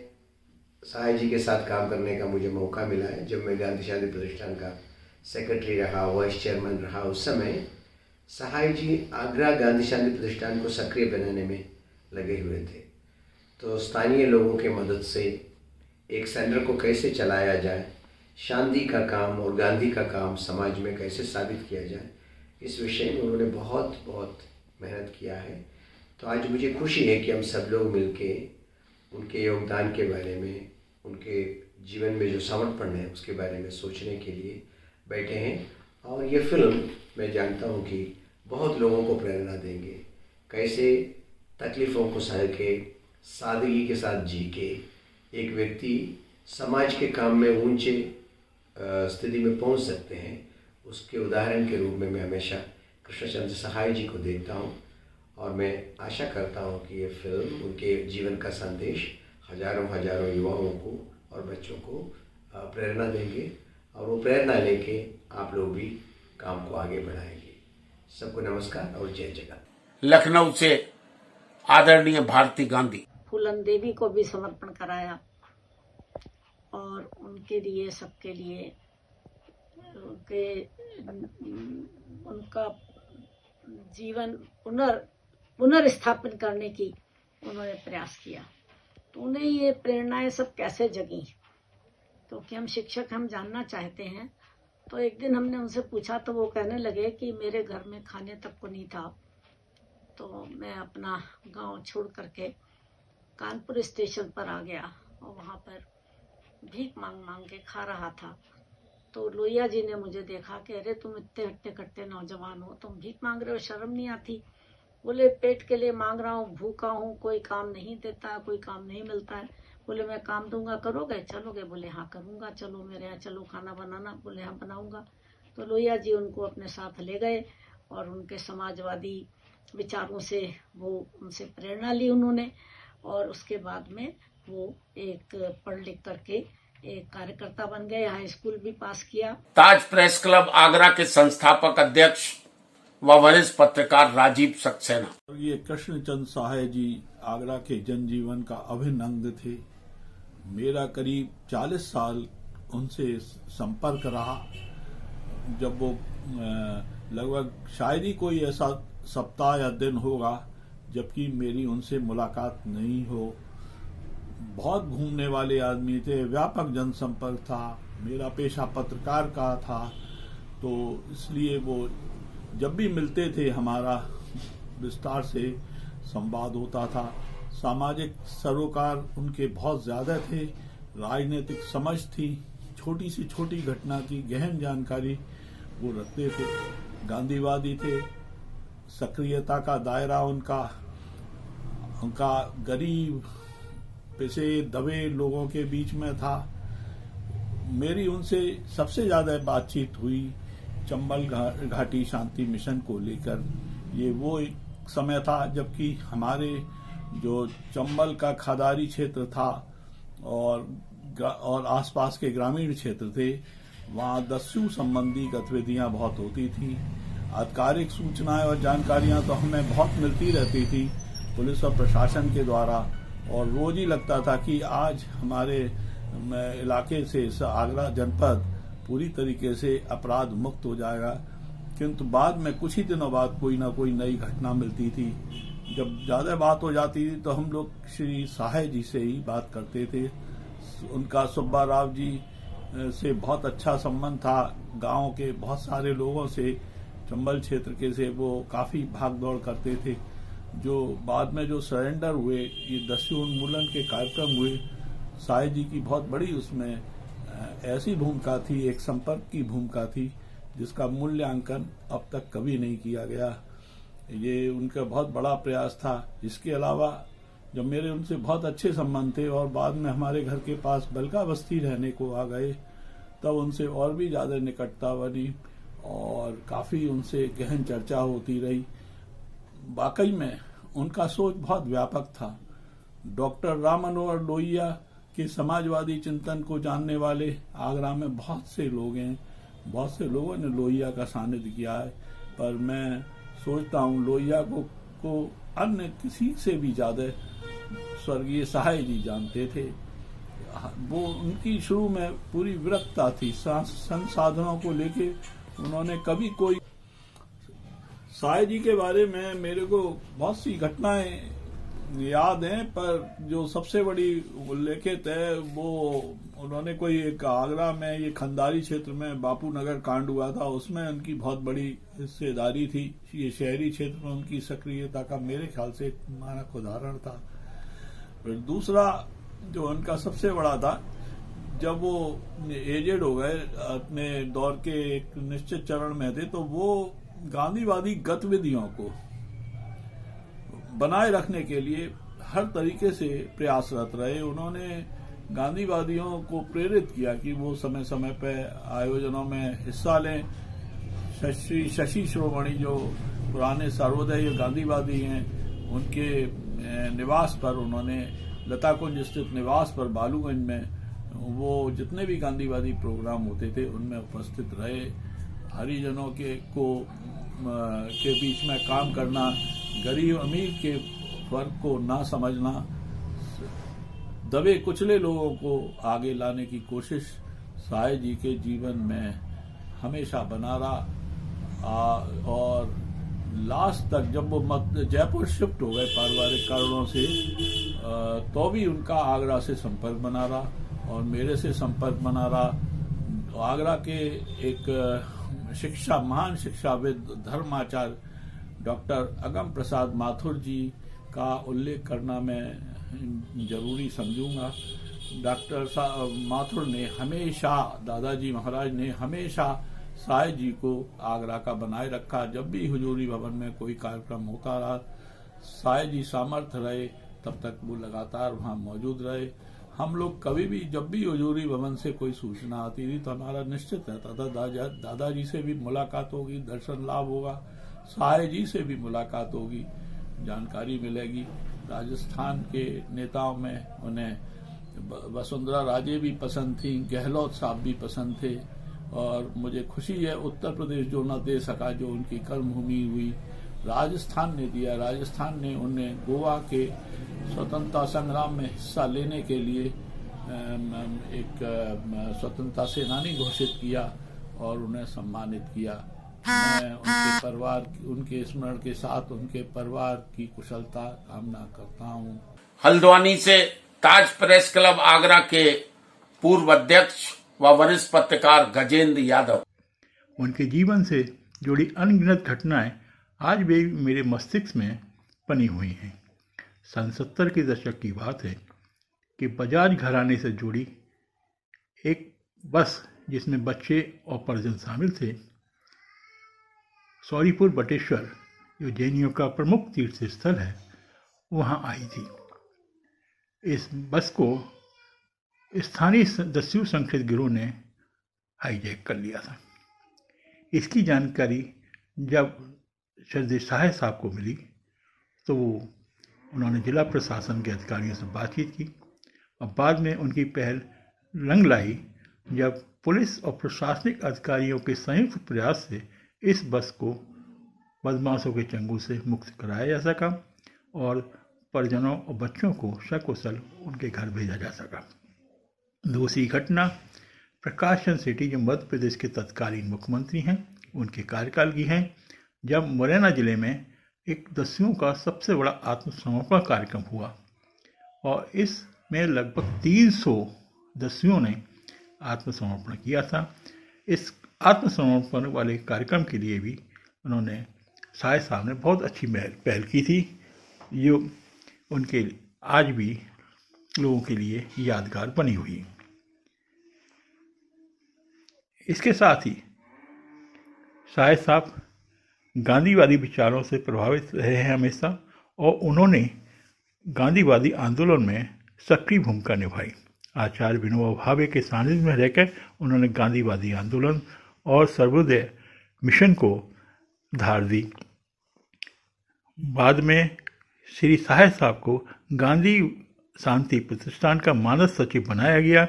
सहाय जी के साथ काम करने का मुझे मौका मिला है। जब मैं गांधी शांति प्रतिष्ठान का सेक्रेटरी रहा, वाइस चेयरमैन रहा, उस समय सहाय जी आगरा गांधी शांति प्रतिष्ठान को सक्रिय बनाने में लगे हुए थे। तो स्थानीय लोगों के मदद से एक सेंटर को कैसे चलाया जाए, शांति का काम और गांधी का काम समाज में कैसे साबित किया जाए, इस विषय में उन्होंने बहुत मेहनत किया है। तो आज मुझे खुशी है कि हम सब लोग मिलके उनके योगदान के बारे में, उनके जीवन में जो समर्पण है उसके बारे में सोचने के लिए बैठे हैं। और ये फिल्म मैं जानता हूँ कि बहुत लोगों को प्रेरणा देंगे, कैसे तकलीफ़ों को सह के सादगी के साथ जी के एक व्यक्ति समाज के काम में ऊंचे स्थिति में पहुंच सकते हैं, उसके उदाहरण के रूप में मैं हमेशा कृष्णचंद्र सहाय जी को देखता हूं। और मैं आशा करता हूं कि ये फिल्म उनके जीवन का संदेश हजारों युवाओं को और बच्चों को प्रेरणा देंगे, और वो प्रेरणा लेके आप लोग भी काम को आगे बढ़ाएंगे। सबको नमस्कार और जय जगन्नाथ। लखनऊ से आदरणीय भारती गांधी। फूलन देवी को भी समर्पण कराया और उनके लिए, सबके लिए उनका जीवन पुनर्स्थापन करने की उन्होंने प्रयास किया। तो उन्हें ये प्रेरणाएं सब कैसे जगी, क्योंकि हम शिक्षक, हम जानना चाहते हैं। तो एक दिन हमने उनसे पूछा तो वो कहने लगे कि मेरे घर में खाने तक को नहीं था, तो मैं अपना गांव छोड़ करके कानपुर स्टेशन पर आ गया और वहाँ पर भीख मांग मांग के खा रहा था। तो लोहिया जी ने मुझे देखा कि अरे तुम इतने हट्टे कट्टे नौजवान हो, तुम भीख मांग रहे हो, शर्म नहीं आती? बोले पेट के लिए मांग रहा हूँ, भूखा हूँ, कोई काम नहीं देता, कोई काम नहीं मिलता है। बोले मैं काम दूंगा, करोगे, चलोगे? बोले हाँ करूँगा, चलो मेरे यहाँ चलो खाना बनाना। बोले हाँ बनाऊंगा। तो लोहिया जी उनको अपने साथ ले गए और उनके समाजवादी विचारों से वो उनसे प्रेरणा ली उन्होंने, और उसके बाद में वो एक पढ़ लिख करके एक कार्यकर्ता बन गए, हाई स्कूल भी पास किया। ताज प्रेस क्लब आगरा के संस्थापक अध्यक्ष व वरिष्ठ पत्रकार राजीव सक्सेना। ये कृष्णचंद्र सहाय जी आगरा के जनजीवन का अभिन्न अंग थे। मेरा करीब 40 साल उनसे संपर्क रहा। जब वो लगभग शायद ही कोई ऐसा सप्ताह या दिन होगा जबकि मेरी उनसे मुलाकात नहीं हो। बहुत घूमने वाले आदमी थे, व्यापक जनसंपर्क था। मेरा पेशा पत्रकार का था, तो इसलिए वो जब भी मिलते थे हमारा विस्तार से संवाद होता था। सामाजिक सरोकार उनके बहुत ज्यादा थे, राजनीतिक समझ थी, छोटी से छोटी घटना की गहन जानकारी वो रखते थे। गांधीवादी थे, सक्रियता का दायरा उनका गरीब पिसे दबे लोगों के बीच में था। मेरी उनसे सबसे ज्यादा बातचीत हुई चंबल घाटी शांति मिशन को लेकर। ये वो एक समय था जबकि हमारे जो चंबल का खादारी क्षेत्र था और आसपास के ग्रामीण क्षेत्र थे, वहाँ दस्यु संबंधी गतिविधियां बहुत होती थी। आधिकारिक सूचनाएं और जानकारियां तो हमें बहुत मिलती रहती थी पुलिस और प्रशासन के द्वारा, और रोज ही लगता था कि आज हमारे इलाके से आगरा जनपद पूरी तरीके से अपराध मुक्त हो जाएगा। किंतु बाद में कुछ ही दिनों बाद कोई ना कोई नई घटना मिलती थी। जब ज्यादा बात हो जाती थी तो हम लोग श्री सहाय जी से ही बात करते थे। उनका सुब्बा राव जी से बहुत अच्छा संबंध था। गांव के बहुत सारे लोगों से, चंबल क्षेत्र के से वो काफी भाग दौड़ करते थे। जो बाद में जो सरेंडर हुए, ये दस्यु उन्मूलन के कार्यक्रम हुए, साय जी की बहुत बड़ी उसमें ऐसी भूमिका थी, एक संपर्क की भूमिका थी जिसका मूल्यांकन अब तक कभी नहीं किया गया। ये उनका बहुत बड़ा प्रयास था। इसके अलावा जब मेरे उनसे बहुत अच्छे संबंध थे और बाद में हमारे घर के पास बलका बस्ती रहने को आ गए, तब उनसे और भी ज्यादा निकटता बनी और काफी उनसे गहन चर्चा होती रही। वाकई में उनका सोच बहुत व्यापक था। डॉक्टर राम मनोहर लोहिया के समाजवादी चिंतन को जानने वाले आगरा में बहुत से लोग हैं। बहुत से लोगों ने लोहिया का सानिध्य किया है, पर मैं सोचता हूँ लोहिया को अन्य किसी से भी ज्यादा स्वर्गीय सहाय जी जानते थे। वो उनकी शुरू में पूरी विरक्ता थी संसाधनों को लेके। उन्होंने कभी कोई साय जी के बारे में मेरे को बहुत सी घटनाएं याद हैं, पर जो सबसे बड़ी उल्लेखित है वो उन्होंने कोई एक आगरा में ये खंडारी क्षेत्र में बापू नगर कांड हुआ था, उसमें उनकी बहुत बड़ी हिस्सेदारी थी। ये शहरी क्षेत्र में उनकी सक्रियता का मेरे ख्याल से एक मानक उदाहरण था। फिर दूसरा जो उनका सबसे बड़ा था, जब वो एजेड हो गए, अपने दौर के एक निश्चित चरण में थे, तो वो गांधीवादी गतिविधियों को बनाए रखने के लिए हर तरीके से प्रयासरत रहे। उन्होंने गांधीवादियों को प्रेरित किया कि वो समय समय पर आयोजनों में हिस्सा लें। शशि श्रोमणी जो पुराने सर्वोदय गांधीवादी हैं, उनके निवास पर उन्होंने लता कुंज स्थित निवास पर बालूगंज में वो जितने भी गांधीवादी प्रोग्राम होते थे उनमें उपस्थित रहे। हरिजनों के बीच में काम करना, गरीब अमीर के फर्क को ना समझना, दबे कुचले लोगों को आगे लाने की कोशिश साय जी के जीवन में हमेशा बना रहा। और लास्ट तक जब वो जयपुर शिफ्ट हो गए पारिवारिक कारणों से, तो भी उनका आगरा से संपर्क बना रहा और मेरे से संपर्क बना रहा। आगरा के एक महान शिक्षाविद धर्माचार्य डॉक्टर अगम प्रसाद माथुर जी का उल्लेख करना मैं जरूरी समझूंगा। डॉक्टर माथुर ने हमेशा, दादाजी महाराज ने हमेशा साय जी को आगरा का बनाए रखा। जब भी हुजूरी भवन में कोई कार्यक्रम होता रहा, साय जी सामर्थ्य रहे, तब तक वो लगातार वहां मौजूद रहे। हम लोग कभी भी जब भी हुजूरी भवन से कोई सूचना आती थी तो हमारा निश्चित रहता था दादाजी से भी मुलाकात होगी, दर्शन लाभ होगा, साय जी से भी मुलाकात होगी, जानकारी मिलेगी। राजस्थान के नेताओं में उन्हें वसुंधरा राजे भी पसंद थी, गहलोत साहब भी पसंद थे और मुझे खुशी है उत्तर प्रदेश जो न दे सका, जो उनकी कर्मभूमि हुई, राजस्थान ने दिया। राजस्थान ने उन्हें गोवा के स्वतंत्रता संग्राम में हिस्सा लेने के लिए एक स्वतंत्रता सेनानी घोषित किया और उन्हें सम्मानित किया। मैं उनके परिवार, उनके स्मरण के साथ उनके परिवार की कुशलता कामना करता हूँ। हल्द्वानी से ताज प्रेस क्लब आगरा के पूर्व अध्यक्ष व वरिष्ठ पत्रकार गजेंद्र यादव। उनके जीवन से जुड़ी अनगिनत घटनाएं आज भी मेरे मस्तिष्क में बनी हुई हैं। सन 70 के दशक की बात है कि बजाज घराने से जुड़ी एक बस जिसमें बच्चे और परिजन शामिल थे, सौरीपुर बटेश्वर जो जैनियों का प्रमुख तीर्थ स्थल है, वहां आई थी। इस बस को स्थानीय दस्यु संगठित गिरोह ने हाईजैक कर लिया था। इसकी जानकारी जब श्रद्धेय साहे साहब को मिली तो उन्होंने जिला प्रशासन के अधिकारियों से बातचीत की और बाद में उनकी पहल रंग लाई जब पुलिस और प्रशासनिक अधिकारियों के संयुक्त प्रयास से इस बस को बदमाशों के चंगुल से मुक्त कराया जा सका और परिजनों और बच्चों को सकुशल उनके घर भेजा जा सका। दूसरी घटना प्रकाश चंद्र सेठी जो मध्य प्रदेश के तत्कालीन मुख्यमंत्री हैं, उनके कार्यकाल की हैं, जब मुरैना जिले में एक दस्युओं का सबसे बड़ा आत्मसमर्पण कार्यक्रम हुआ और इसमें लगभग 300 दस्युओं ने आत्मसमर्पण किया था। इस आत्मसमर्पण वाले कार्यक्रम के लिए भी उन्होंने साय साहब ने बहुत अच्छी पहल की थी, जो उनके आज भी लोगों के लिए यादगार बनी हुई। इसके साथ ही साय साहब गांधीवादी विचारों से प्रभावित रहे हैं हमेशा और उन्होंने गांधीवादी आंदोलन में सक्रिय भूमिका निभाई। आचार्य विनोबा भावे के सानिध्य में रहकर उन्होंने गांधीवादी आंदोलन और सर्वोदय मिशन को धार दी। बाद में श्री साहे साहब को गांधी शांति प्रतिष्ठान का मानस सचिव बनाया गया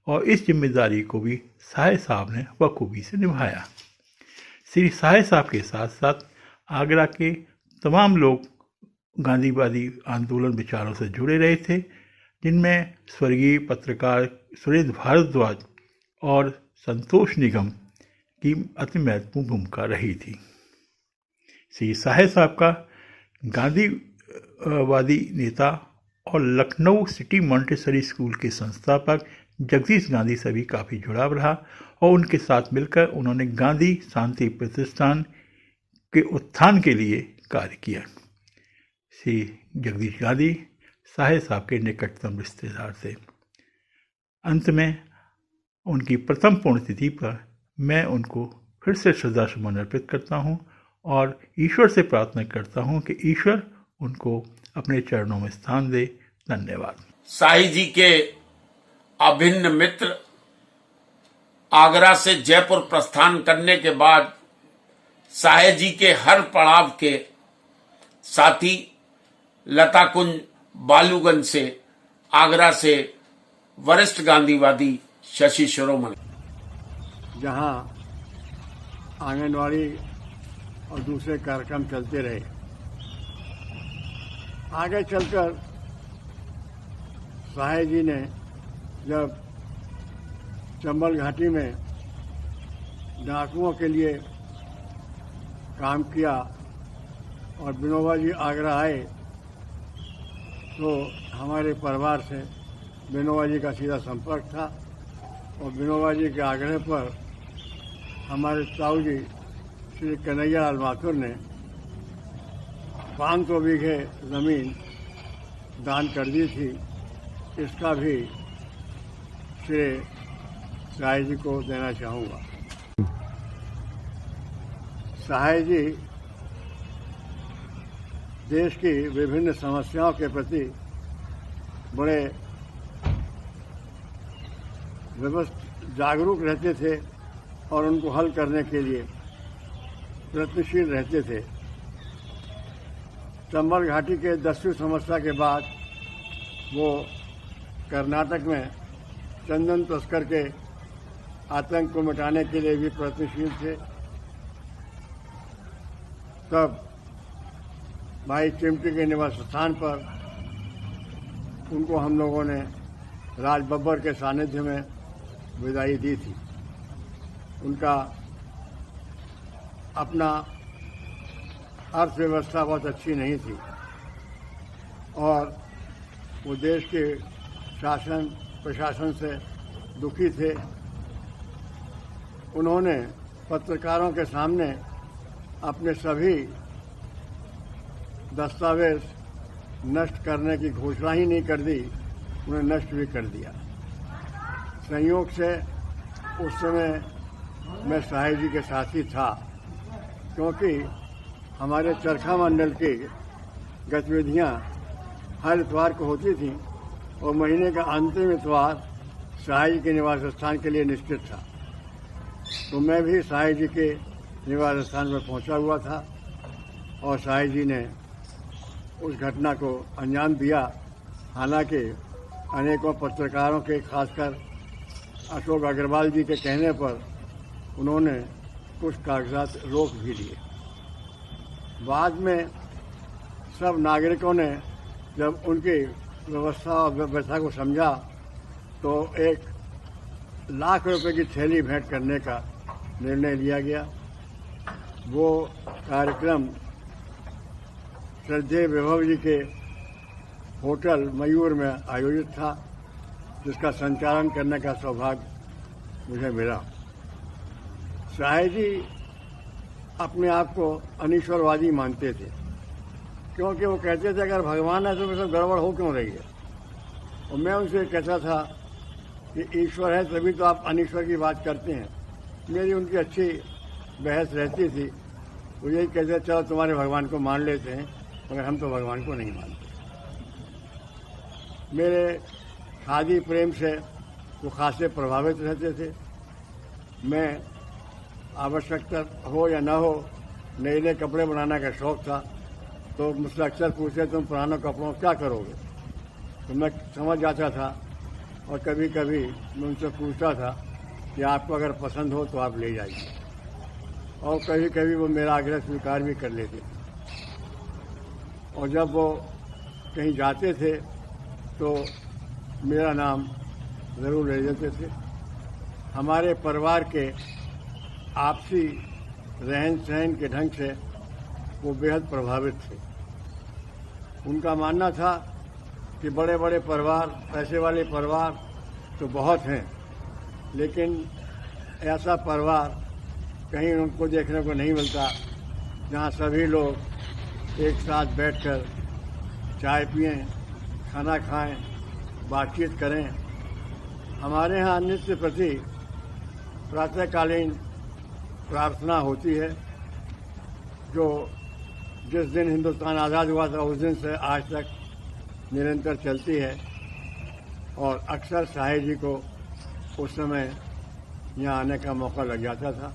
और इस जिम्मेदारी को भी साहे साहब ने बखूबी से निभाया। श्री साहे साहब के साथ साथ आगरा के तमाम लोग गांधीवादी आंदोलन विचारों से जुड़े रहे थे, जिनमें स्वर्गीय पत्रकार सुरेंद्र भारद्वाज और संतोष निगम की अति महत्वपूर्ण भूमिका रही थी। श्री साहे साहब का गांधीवादी नेता और लखनऊ सिटी मॉन्टेसरी स्कूल के संस्थापक जगदीश गांधी से भी काफ़ी जुड़ाव रहा और उनके साथ मिलकर उन्होंने गांधी शांति प्रतिष्ठान के उत्थान के लिए कार्य किया। श्री जगदीश गांधी साहे साहब के निकटतम रिश्तेदार थे। अंत में उनकी प्रथम पुण्यतिथि पर मैं उनको फिर से श्रद्धा सुमन अर्पित करता हूँ और ईश्वर से प्रार्थना करता हूँ कि ईश्वर उनको अपने चरणों में स्थान दे। धन्यवाद। साई जी के अभिन्न मित्र आगरा से जयपुर प्रस्थान करने के बाद साहे जी के हर पड़ाव के साथी लता कुंज बालूगंज से आगरा से वरिष्ठ गांधीवादी शशि शिरोमणि, जहां आंगनवाड़ी और दूसरे कार्यक्रम चलते रहे। आगे चलकर साहे जी ने जब चंबल घाटी में डाकुओं के लिए काम किया और विनोबा जी आगरा आए तो हमारे परिवार से विनोबा जी का सीधा संपर्क था और विनोबा जी के आग्रह पर हमारे ताऊ जी श्री कन्हैया लाल माथुर ने 500 बीघे जमीन दान कर दी थी। इसका भी श्रेय साहे जी को देना चाहूँगा। साहे जी देश की विभिन्न समस्याओं के प्रति बड़े जागरूक रहते थे और उनको हल करने के लिए प्रयत्नशील रहते थे। चंबल घाटी के 10वीं समस्या के बाद वो कर्नाटक में चंदन तस्कर के आतंक को मिटाने के लिए भी प्रयत्नशील थे। तब भाई चिमटी के निवास स्थान पर उनको हम लोगों ने राज बब्बर के सानिध्य में विदाई दी थी। उनका अपना अर्थव्यवस्था बहुत अच्छी नहीं थी और वो देश के शासन प्रशासन से दुखी थे। उन्होंने पत्रकारों के सामने अपने सभी दस्तावेज नष्ट करने की घोषणा ही नहीं कर दी, उन्हें नष्ट भी कर दिया। संयोग से उस समय मैं साहे जी के साथ ही था, क्योंकि हमारे चरखा मंडल की गतिविधियां हर इतवार को होती थीं और महीने का अंतिम इतवार साहे जी के निवास स्थान के लिए निश्चित था। तो मैं भी साहे जी के निवास स्थान पर पहुंचा हुआ था और साहे जी ने उस घटना को अंजाम दिया। हालांकि अनेकों पत्रकारों के, खासकर अशोक अग्रवाल जी के कहने पर उन्होंने कुछ कागजात रोक भी दिए। बाद में सब नागरिकों ने जब उनकी व्यवस्था और व्यवस्था को समझा तो 1 लाख रुपए की थैली भेंट करने का निर्णय लिया गया। वो कार्यक्रम श्रद्धेय वैभव जी के होटल मयूर में आयोजित था, जिसका संचालन करने का सौभाग्य मुझे मिला। साहे जी अपने आप को अनीश्वरवादी मानते थे, क्योंकि वो कहते थे अगर भगवान है तो सब गड़बड़ हो क्यों रही है। और मैं उनसे कहता था कि ईश्वर है तभी तो आप अनीश्वर की बात करते हैं। मेरी उनकी अच्छी बहस रहती थी। वो यही कहते चलो तुम्हारे भगवान को मान लेते हैं, मगर हम तो भगवान को नहीं मानते। मेरे खादी प्रेम से वो खासे प्रभावित रहते थे। मैं आवश्यकता हो या न हो, नए नए कपड़े बनाने का शौक था, तो मुझसे अक्सर पूछते तुम पुराने कपड़ों को क्या करोगे। तो मैं समझ जाता था और कभी कभी मैं उनसे पूछता था कि आपको अगर पसंद हो तो आप ले जाइए, और कभी कभी वो मेरा आग्रह स्वीकार भी कर लेते थे। और जब वो कहीं जाते थे तो मेरा नाम ज़रूर ले लेते थे। हमारे परिवार के आपसी रहन सहन के ढंग से वो बेहद प्रभावित थे। उनका मानना था कि बड़े बड़े परिवार, पैसे वाले परिवार तो बहुत हैं, लेकिन ऐसा परिवार कहीं उनको देखने को नहीं मिलता जहाँ सभी लोग एक साथ बैठकर चाय पिएं, खाना खाएं, बातचीत करें। हमारे यहाँ नित्य प्रति प्रातःकालीन प्रार्थना होती है, जो जिस दिन हिंदुस्तान आज़ाद हुआ था उस दिन से आज तक निरंतर चलती है। और अक्सर साहे जी को उस समय यहाँ आने का मौका लग जाता था।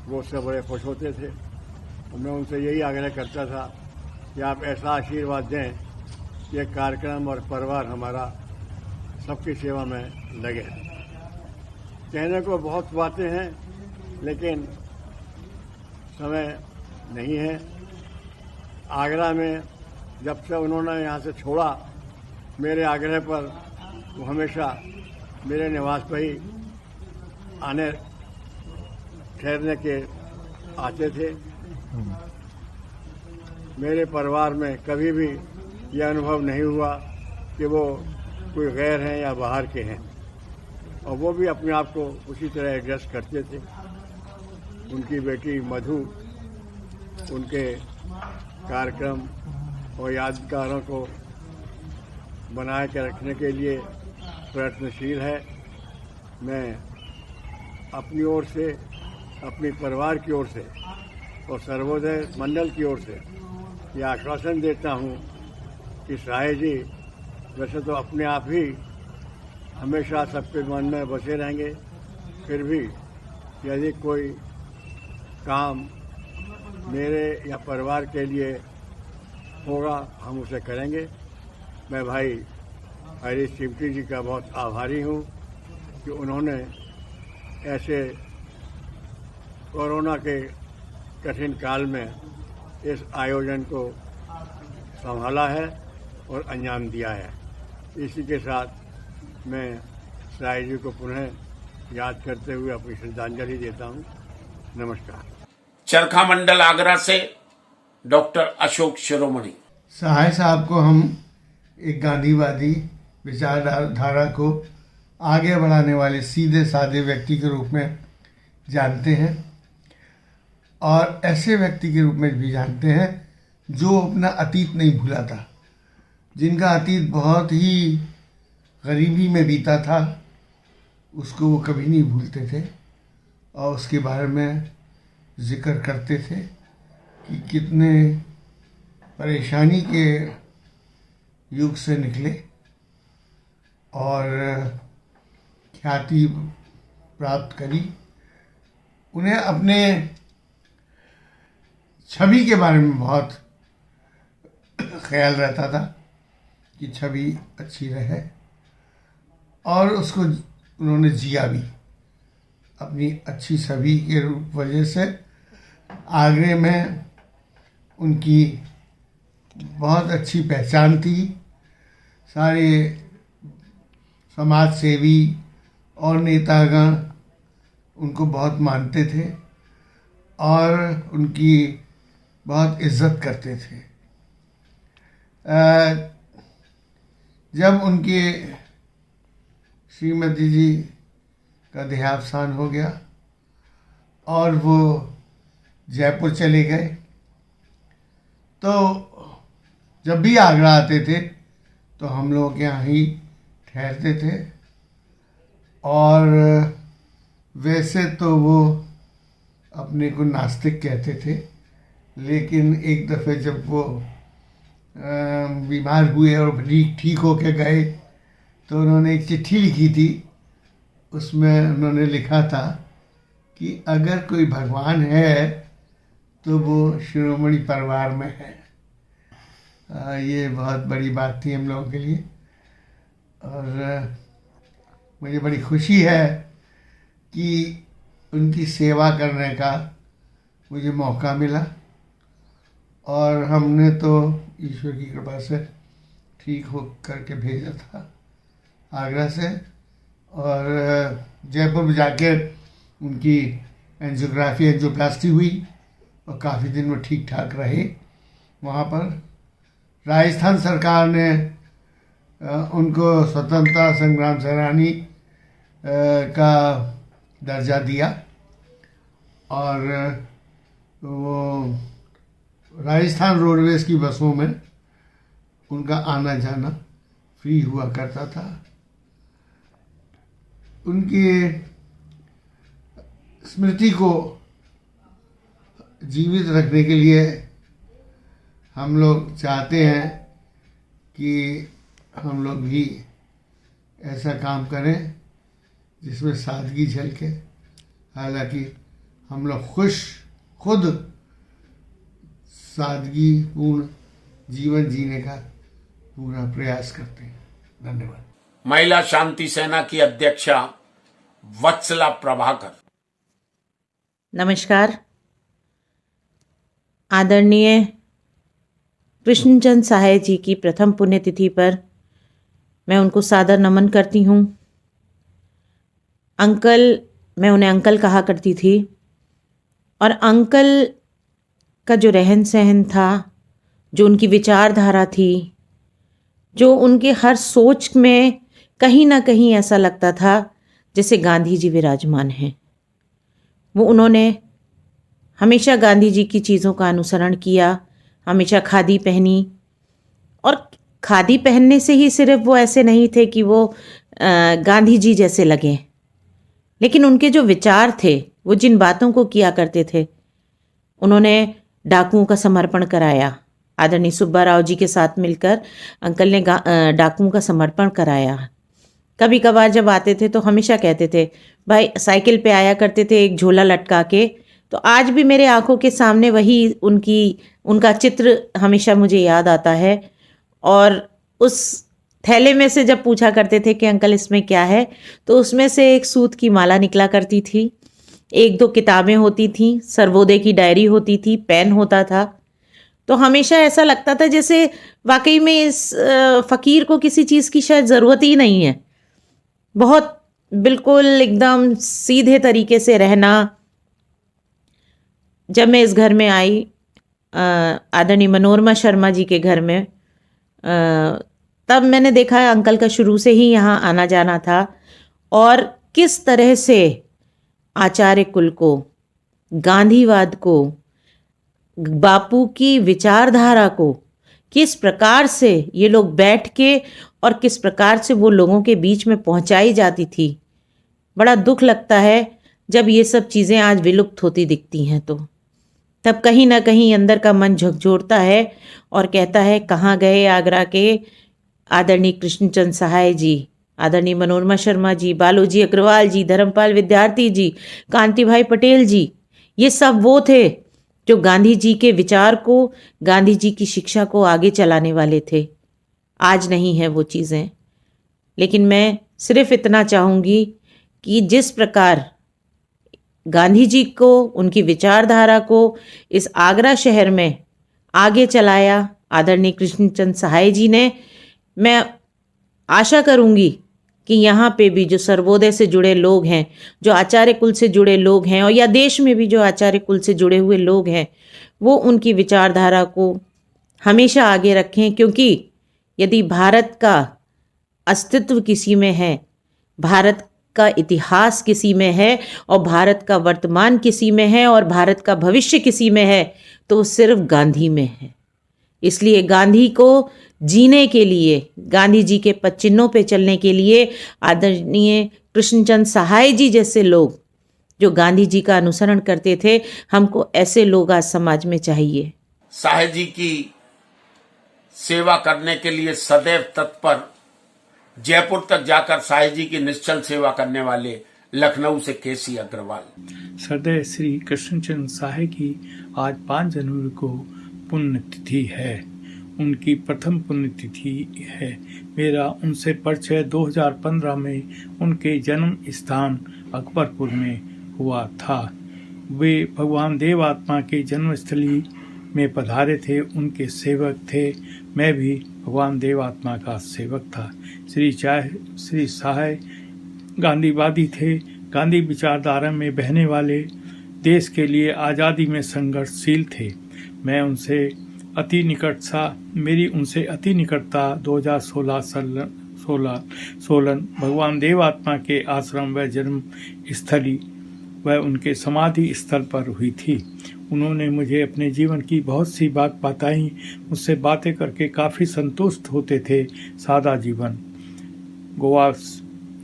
वो उससे बड़े खुश होते थे। मैं उनसे यही आग्रह करता था कि आप ऐसा आशीर्वाद दें कि ये कार्यक्रम और परिवार हमारा सबकी सेवा में लगे। कहने को बहुत बातें हैं, लेकिन समय नहीं है। आगरा में जब से उन्होंने यहाँ से छोड़ा, मेरे आग्रह पर वो हमेशा मेरे निवास पर ही आने ठहरने के आते थे। मेरे परिवार में कभी भी यह अनुभव नहीं हुआ कि वो कोई गैर हैं या बाहर के हैं, और वो भी अपने आप को उसी तरह एडजस्ट करते थे। उनकी बेटी मधु उनके कार्यक्रम और यादगारों को बनाए के रखने के लिए प्रयत्नशील है। मैं अपनी ओर से, अपने परिवार की ओर से और सर्वोदय मंडल की ओर से यह आश्वासन देता हूँ कि साहे जी वैसे तो अपने आप ही हमेशा सबके मन में बसे रहेंगे, फिर भी यदि कोई काम मेरे या परिवार के लिए होगा हम उसे करेंगे। मैं भाई हरीश चिमटी जी का बहुत आभारी हूँ कि उन्होंने ऐसे कोरोना के कठिन काल में इस आयोजन को संभाला है और अंजाम दिया है। इसी के साथ मैं साहे जी को पुनः याद करते हुए अपनी श्रद्धांजलि देता हूँ। नमस्कार। चरखा मंडल आगरा से डॉक्टर अशोक शिरोमणि। साहे साहब को हम एक गांधीवादी विचारधारा को आगे बढ़ाने वाले सीधे साधे व्यक्ति के रूप में जानते हैं, और ऐसे व्यक्ति के रूप में भी जानते हैं जो अपना अतीत नहीं भूला था, जिनका अतीत बहुत ही गरीबी में बीता था, उसको वो कभी नहीं भूलते थे और उसके बारे में जिक्र करते थे कि कितने परेशानी के युग से निकले और ख्याति प्राप्त करी। उन्हें अपने छवि के बारे में बहुत ख्याल रहता था कि छवि अच्छी रहे, और उसको उन्होंने जिया भी। अपनी अच्छी छवि के वजह से आगरे में उनकी बहुत अच्छी पहचान थी। सारे समाज सेवी और नेतागण उनको बहुत मानते थे और उनकी बहुत इज्जत करते थे। जब उनके श्रीमती जी का देहावसान हो गया और वो जयपुर चले गए, तो जब भी आगरा आते थे तो हम लोग यहाँ ही ठहरते थे। और वैसे तो वो अपने को नास्तिक कहते थे, लेकिन एक दफ़े जब वो बीमार हुए और ठीक होके गए तो उन्होंने एक चिट्ठी लिखी थी। उसमें उन्होंने लिखा था कि अगर कोई भगवान है तो वो शिरोमणि परिवार में है। ये बहुत बड़ी बात थी हम लोगों के लिए, और मुझे बड़ी खुशी है कि उनकी सेवा करने का मुझे मौका मिला, और हमने तो ईश्वर की कृपा से ठीक हो करके भेजा था आगरा से, और जयपुर में जाके उनकी एंजियोप्लास्टी हुई और काफ़ी दिन वो ठीक ठाक रहे वहाँ पर। राजस्थान सरकार ने उनको स्वतंत्रता संग्राम सेनानी का दर्जा दिया, और वो राजस्थान रोडवेज की बसों में उनका आना जाना फ्री हुआ करता था। उनकी स्मृति को जीवित रखने के लिए हम लोग चाहते हैं कि हम लोग भी ऐसा काम करें जिसमें सादगी झलके। हालांकि हम लोग खुद सादगी पूर्ण जीवन जीने का पूरा प्रयास करते हैं। धन्यवाद। महिला शांति सेना की अध्यक्षा वत्सला प्रभाकर। नमस्कार। आदरणीय कृष्णचंद सहाय जी की प्रथम पुण्यतिथि पर मैं उनको सादर नमन करती हूँ। अंकल, मैं उन्हें अंकल कहा करती थी, और अंकल का जो रहन सहन था, जो उनकी विचारधारा थी, जो उनके हर सोच में कहीं ना कहीं ऐसा लगता था जैसे गांधी जी विराजमान हैं। उन्होंने हमेशा गांधी जी की चीज़ों का अनुसरण किया, हमेशा खादी पहनी, और खादी पहनने से ही सिर्फ वो ऐसे नहीं थे कि वो गांधी जी जैसे लगे, लेकिन उनके जो विचार थे, वो जिन बातों को किया करते थे। उन्होंने डाकुओं का समर्पण कराया। आदरणीय सुब्बा राव जी के साथ मिलकर अंकल ने डाकुओं का समर्पण कराया। कभी कभार जब आते थे तो हमेशा कहते थे, भाई साइकिल पे आया करते थे एक झोला लटका के। तो आज भी मेरे आंखों के सामने वही उनका चित्र हमेशा मुझे याद आता है। और उस थैले में से जब पूछा करते थे कि अंकल इसमें क्या है, तो उसमें से एक सूत की माला निकला करती थी, 1-2 किताबें होती थी, सर्वोदय की डायरी होती थी, पेन होता था। तो हमेशा ऐसा लगता था जैसे वाकई में इस फ़कीर को किसी चीज़ की शायद ज़रूरत ही नहीं है। बहुत बिल्कुल एकदम सीधे तरीके से रहना। जब मैं इस घर में आई, आदरणीय मनोरमा शर्मा जी के घर में, तब मैंने देखा अंकल का शुरू से ही यहाँ आना जाना था, और किस तरह से आचार्य कुल को, गांधीवाद को, बापू की विचारधारा को किस प्रकार से ये लोग बैठ के और किस प्रकार से वो लोगों के बीच में पहुंचाई जाती थी। बड़ा दुख लगता है जब ये सब चीज़ें आज विलुप्त होती दिखती हैं। तो तब कहीं ना कहीं अंदर का मन झकझोरता है और कहता है, कहाँ गए आगरा के आदरणीय कृष्णचंद सहाय जी, आदरणीय मनोरमा शर्मा जी, बालूजी अग्रवाल जी, धर्मपाल विद्यार्थी जी, कांति भाई पटेल जी। ये सब वो थे जो गांधी जी के विचार को, गांधी जी की शिक्षा को आगे चलाने वाले थे। आज नहीं है वो चीज़ें, लेकिन मैं सिर्फ इतना चाहूँगी कि जिस प्रकार गांधी जी को, उनकी विचारधारा को इस आगरा शहर में आगे चलाया आदरणीय कृष्णचंद सहाय जी ने, मैं आशा करूँगी कि यहाँ पे भी जो सर्वोदय से जुड़े लोग हैं, जो आचार्य कुल से जुड़े लोग हैं, और या देश में भी जो आचार्य कुल से जुड़े हुए लोग हैं, वो उनकी विचारधारा को हमेशा आगे रखें। क्योंकि यदि भारत का अस्तित्व किसी में है, भारत का इतिहास किसी में है, और भारत का वर्तमान किसी में है, और भारत का भविष्य किसी में है, तो सिर्फ गांधी में है। इसलिए गांधी को जीने के लिए, गांधी जी के पद चिन्हों पे चलने के लिए आदरणीय कृष्णचंद सहाय जी जैसे लोग जो गांधी जी का अनुसरण करते थे, हमको ऐसे लोग आज समाज में चाहिए। सहाय जी की सेवा करने के लिए सदैव तत्पर, जयपुर तक जाकर सहाय जी की निश्चल सेवा करने वाले लखनऊ से केसी अग्रवाल। सदैव श्री कृष्णचंद सहाय की आज 5 जनवरी को पुण्यतिथि है। उनकी प्रथम पुण्यतिथि है। मेरा उनसे परिचय 2015 में उनके जन्म स्थान अकबरपुर में हुआ था। वे भगवान देव आत्मा के जन्मस्थली में पधारे थे, उनके सेवक थे। मैं भी भगवान देव आत्मा का सेवक था। श्री सहाय गांधीवादी थे। गांधी विचारधारा में बहने वाले, देश के लिए आज़ादी में संघर्षशील थे। मैं उनसे अति निकटता 2016 भगवान देव आत्मा के आश्रम व जन्म स्थली व उनके समाधि स्थल पर हुई थी। उन्होंने मुझे अपने जीवन की बहुत सी बात बताई। मुझसे बातें करके काफ़ी संतुष्ट होते थे। सादा जीवन,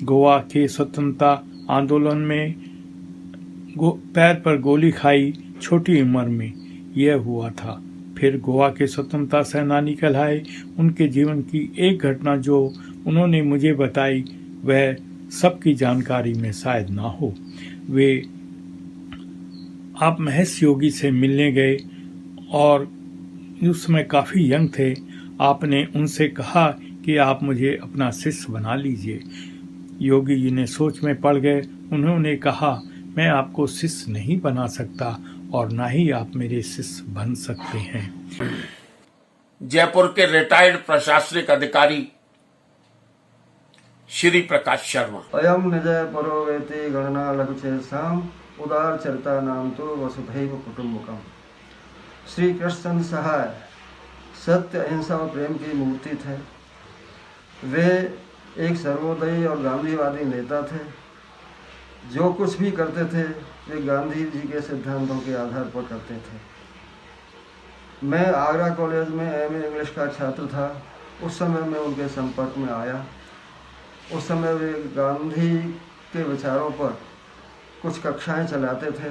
गोवा के स्वतंत्रता आंदोलन में पैर पर गोली खाई छोटी उम्र में यह हुआ था। फिर गोवा के स्वतंत्रता सेनानी कहलाए। उनके जीवन की एक घटना जो उन्होंने मुझे बताई वह सबकी जानकारी में शायद ना हो। वे आप महेश योगी से मिलने गए और उस समय काफ़ी यंग थे। आपने उनसे कहा कि आप मुझे अपना शिष्य बना लीजिए। योगी जी ने सोच में पड़ गए। उन्होंने कहा, मैं आपको शिष्य नहीं बना सकता और ना ही आप मेरे शिष्य बन सकते हैं। जयपुर के रिटायर्ड प्रशासनिक अधिकारी श्री प्रकाश शर्मा। अयम निजय परो वेति गणना लघुचेषाम उदार चरिता नाम तो वसुधैव कुटुंबकम। श्री कृष्ण सहाय सत्य, अहिंसा और प्रेम की मूर्ति थे। वे एक सर्वोदयी और गांधीवादी नेता थे। जो कुछ भी करते थे वे गांधी जी के सिद्धांतों के आधार पर करते थे। मैं आगरा कॉलेज में एमए इंग्लिश का छात्र था। उस समय मैं उनके संपर्क में आया। उस समय वे गांधी के विचारों पर कुछ कक्षाएं चलाते थे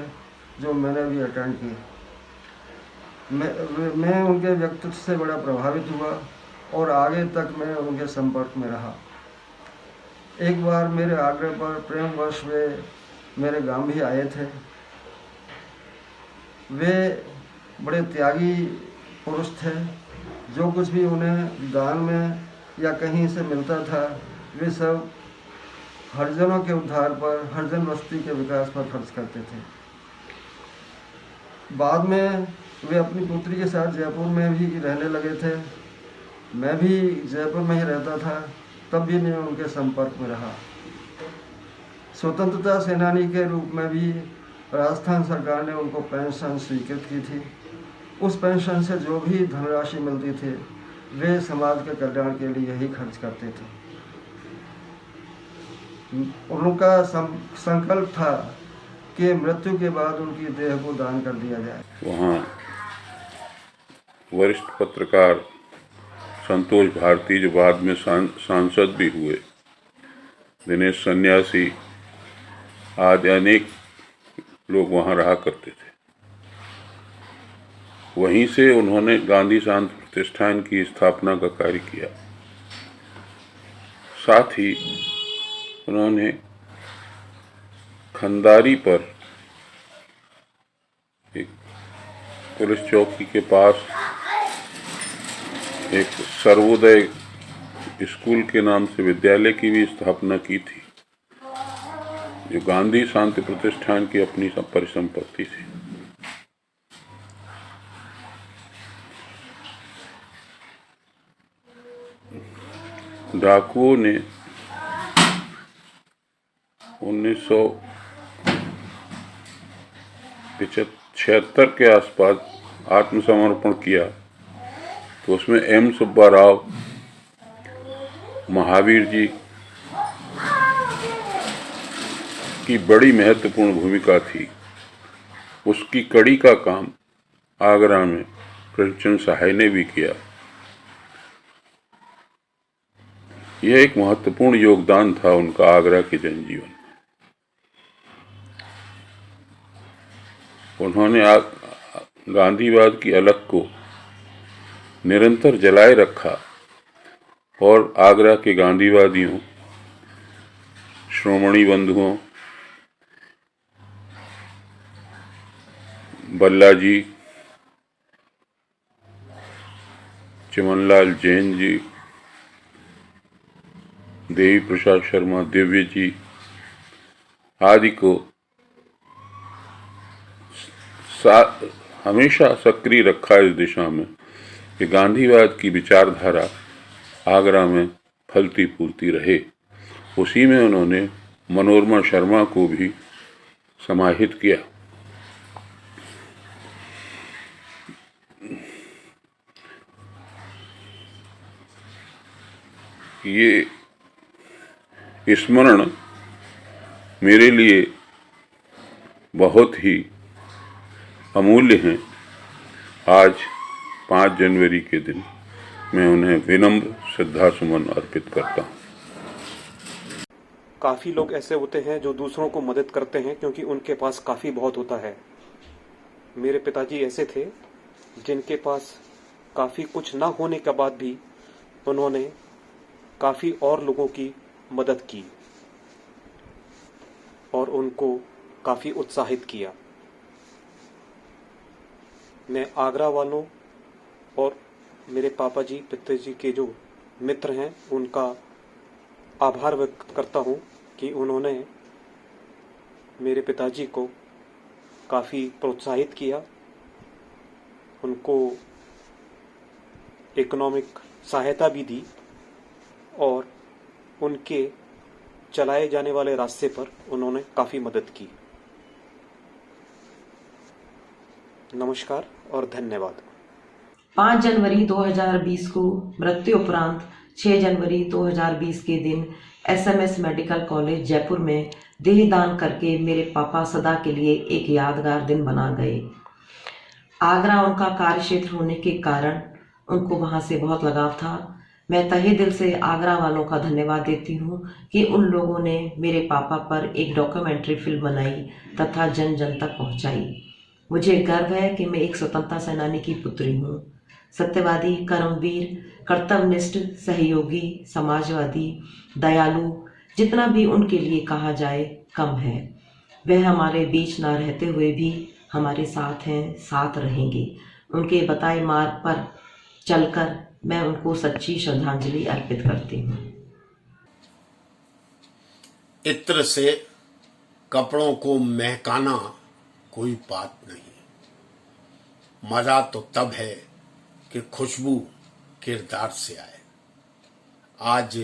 जो मैंने भी अटेंड की। मैं उनके व्यक्तित्व से बड़ा प्रभावित हुआ और आगे तक मैं उनके संपर्क में रहा। एक बार मेरे आग्रह पर प्रेमवश वे मेरे गांव भी आए थे। वे बड़े त्यागी पुरुष थे। जो कुछ भी उन्हें दान में या कहीं से मिलता था वे सब हरिजनों के उद्धार पर, हरिजन बस्ती के विकास पर खर्च करते थे। बाद में वे अपनी पुत्री के साथ जयपुर में भी रहने लगे थे। मैं भी जयपुर में ही रहता था, तब भी मैं उनके संपर्क में रहा। स्वतंत्रता सेनानी के रूप में भी राजस्थान सरकार ने उनको पेंशन स्वीकृत की थी। उस पेंशन से जो भी धनराशि मिलती थी वे समाज के कल्याण के लिए ही खर्च करते थे। उनका संकल्प था कि मृत्यु के बाद उनकी देह को दान कर दिया जाए। वहाँ वरिष्ठ पत्रकार संतोष भारती, जो बाद में सांसद भी हुए, दिनेश सन्यासी आदि अनेक लोग वहाँ रहा करते थे। वहीं से उन्होंने गांधी शांति प्रतिष्ठान की स्थापना का कार्य किया। साथ ही उन्होंने खंदारी पर एक पुलिस चौकी के पास एक सर्वोदय स्कूल के नाम से विद्यालय की भी स्थापना की थी, जो गांधी शांति प्रतिष्ठान की अपनी परिसंपत्ति थी। डाकुओं ने 1976 के आसपास आत्मसमर्पण किया, तो उसमें एम सुब्बा राव, महावीर जी की बड़ी महत्वपूर्ण भूमिका थी। उसकी कड़ी का काम आगरा में कृष्णचंद्र सहाय ने भी किया। यह एक महत्वपूर्ण योगदान था उनका आगरा के जनजीवन में। उन्होंने गांधीवाद की अलख को निरंतर जलाए रखा और आगरा के गांधीवादियों, श्रोमणी बंधुओं, बल्लाजी, चिमनलाल जैन जी, देवी प्रसाद शर्मा, दिव्य जी आदि को हमेशा सक्रिय रखा इस दिशा में कि गांधीवाद की विचारधारा आगरा में फलती फूलती रहे। उसी में उन्होंने मनोरमा शर्मा को भी समाहित किया। ये स्मरण मेरे लिए बहुत ही अमूल्य हैं। आज 5 जनवरी के दिन मैं उन्हें विनम्र श्रद्धा सुमन अर्पित करता हूँ। काफ़ी लोग ऐसे होते हैं जो दूसरों को मदद करते हैं क्योंकि उनके पास काफ़ी बहुत होता है। मेरे पिताजी ऐसे थे जिनके पास काफ़ी कुछ ना होने के बाद भी उन्होंने काफ़ी और लोगों की मदद की। और उनको काफ़ी उत्साहित किया। मैं आगरा वालों और मेरे पापा जी पिताजी के जो मित्र हैं उनका आभार व्यक्त करता हूँ कि उन्होंने मेरे पिताजी को काफ़ी प्रोत्साहित किया, उनको इकोनॉमिक सहायता भी दी और उनके चलाए जाने वाले रास्ते पर उन्होंने काफ़ी मदद की। नमस्कार और धन्यवाद। 5 जनवरी 2020 को मृत्यु उपरांत 6 जनवरी 2020 के दिन SMS मेडिकल कॉलेज जयपुर में देहदान करके मेरे पापा सदा के लिए एक यादगार दिन बना गए। आगरा उनका कार्य क्षेत्र होने के कारण उनको वहाँ से बहुत लगाव था। मैं तहे दिल से आगरा वालों का धन्यवाद देती हूँ कि उन लोगों ने मेरे पापा पर एक डॉक्यूमेंट्री फिल्म बनाई तथा जन जन तक पहुँचाई। मुझे गर्व है कि मैं एक स्वतंत्रता सेनानी की पुत्री हूँ। सत्यवादी, कर्मवीर, कर्तव्यनिष्ठ, सहयोगी, समाजवादी, दयालु, जितना भी उनके लिए कहा जाए कम है। वह हमारे बीच ना रहते हुए भी हमारे साथ हैं, साथ रहेंगे। उनके बताए मार्ग पर चलकर मैं उनको सच्ची श्रद्धांजलि अर्पित करती हूँ। इत्र से कपड़ों को महकाना कोई बात नहीं, मजा तो तब है कि खुशबू किरदार से आए। आज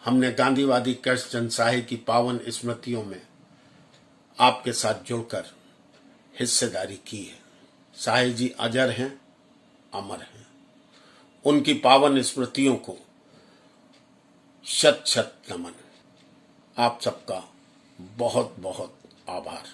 हमने गांधीवादी कृष्णचंद्र साहे की पावन स्मृतियों में आपके साथ जुड़कर हिस्सेदारी की है। साहे जी अजर हैं, अमर हैं। उनकी पावन स्मृतियों को शत शत नमन। आप सबका बहुत बहुत आभार।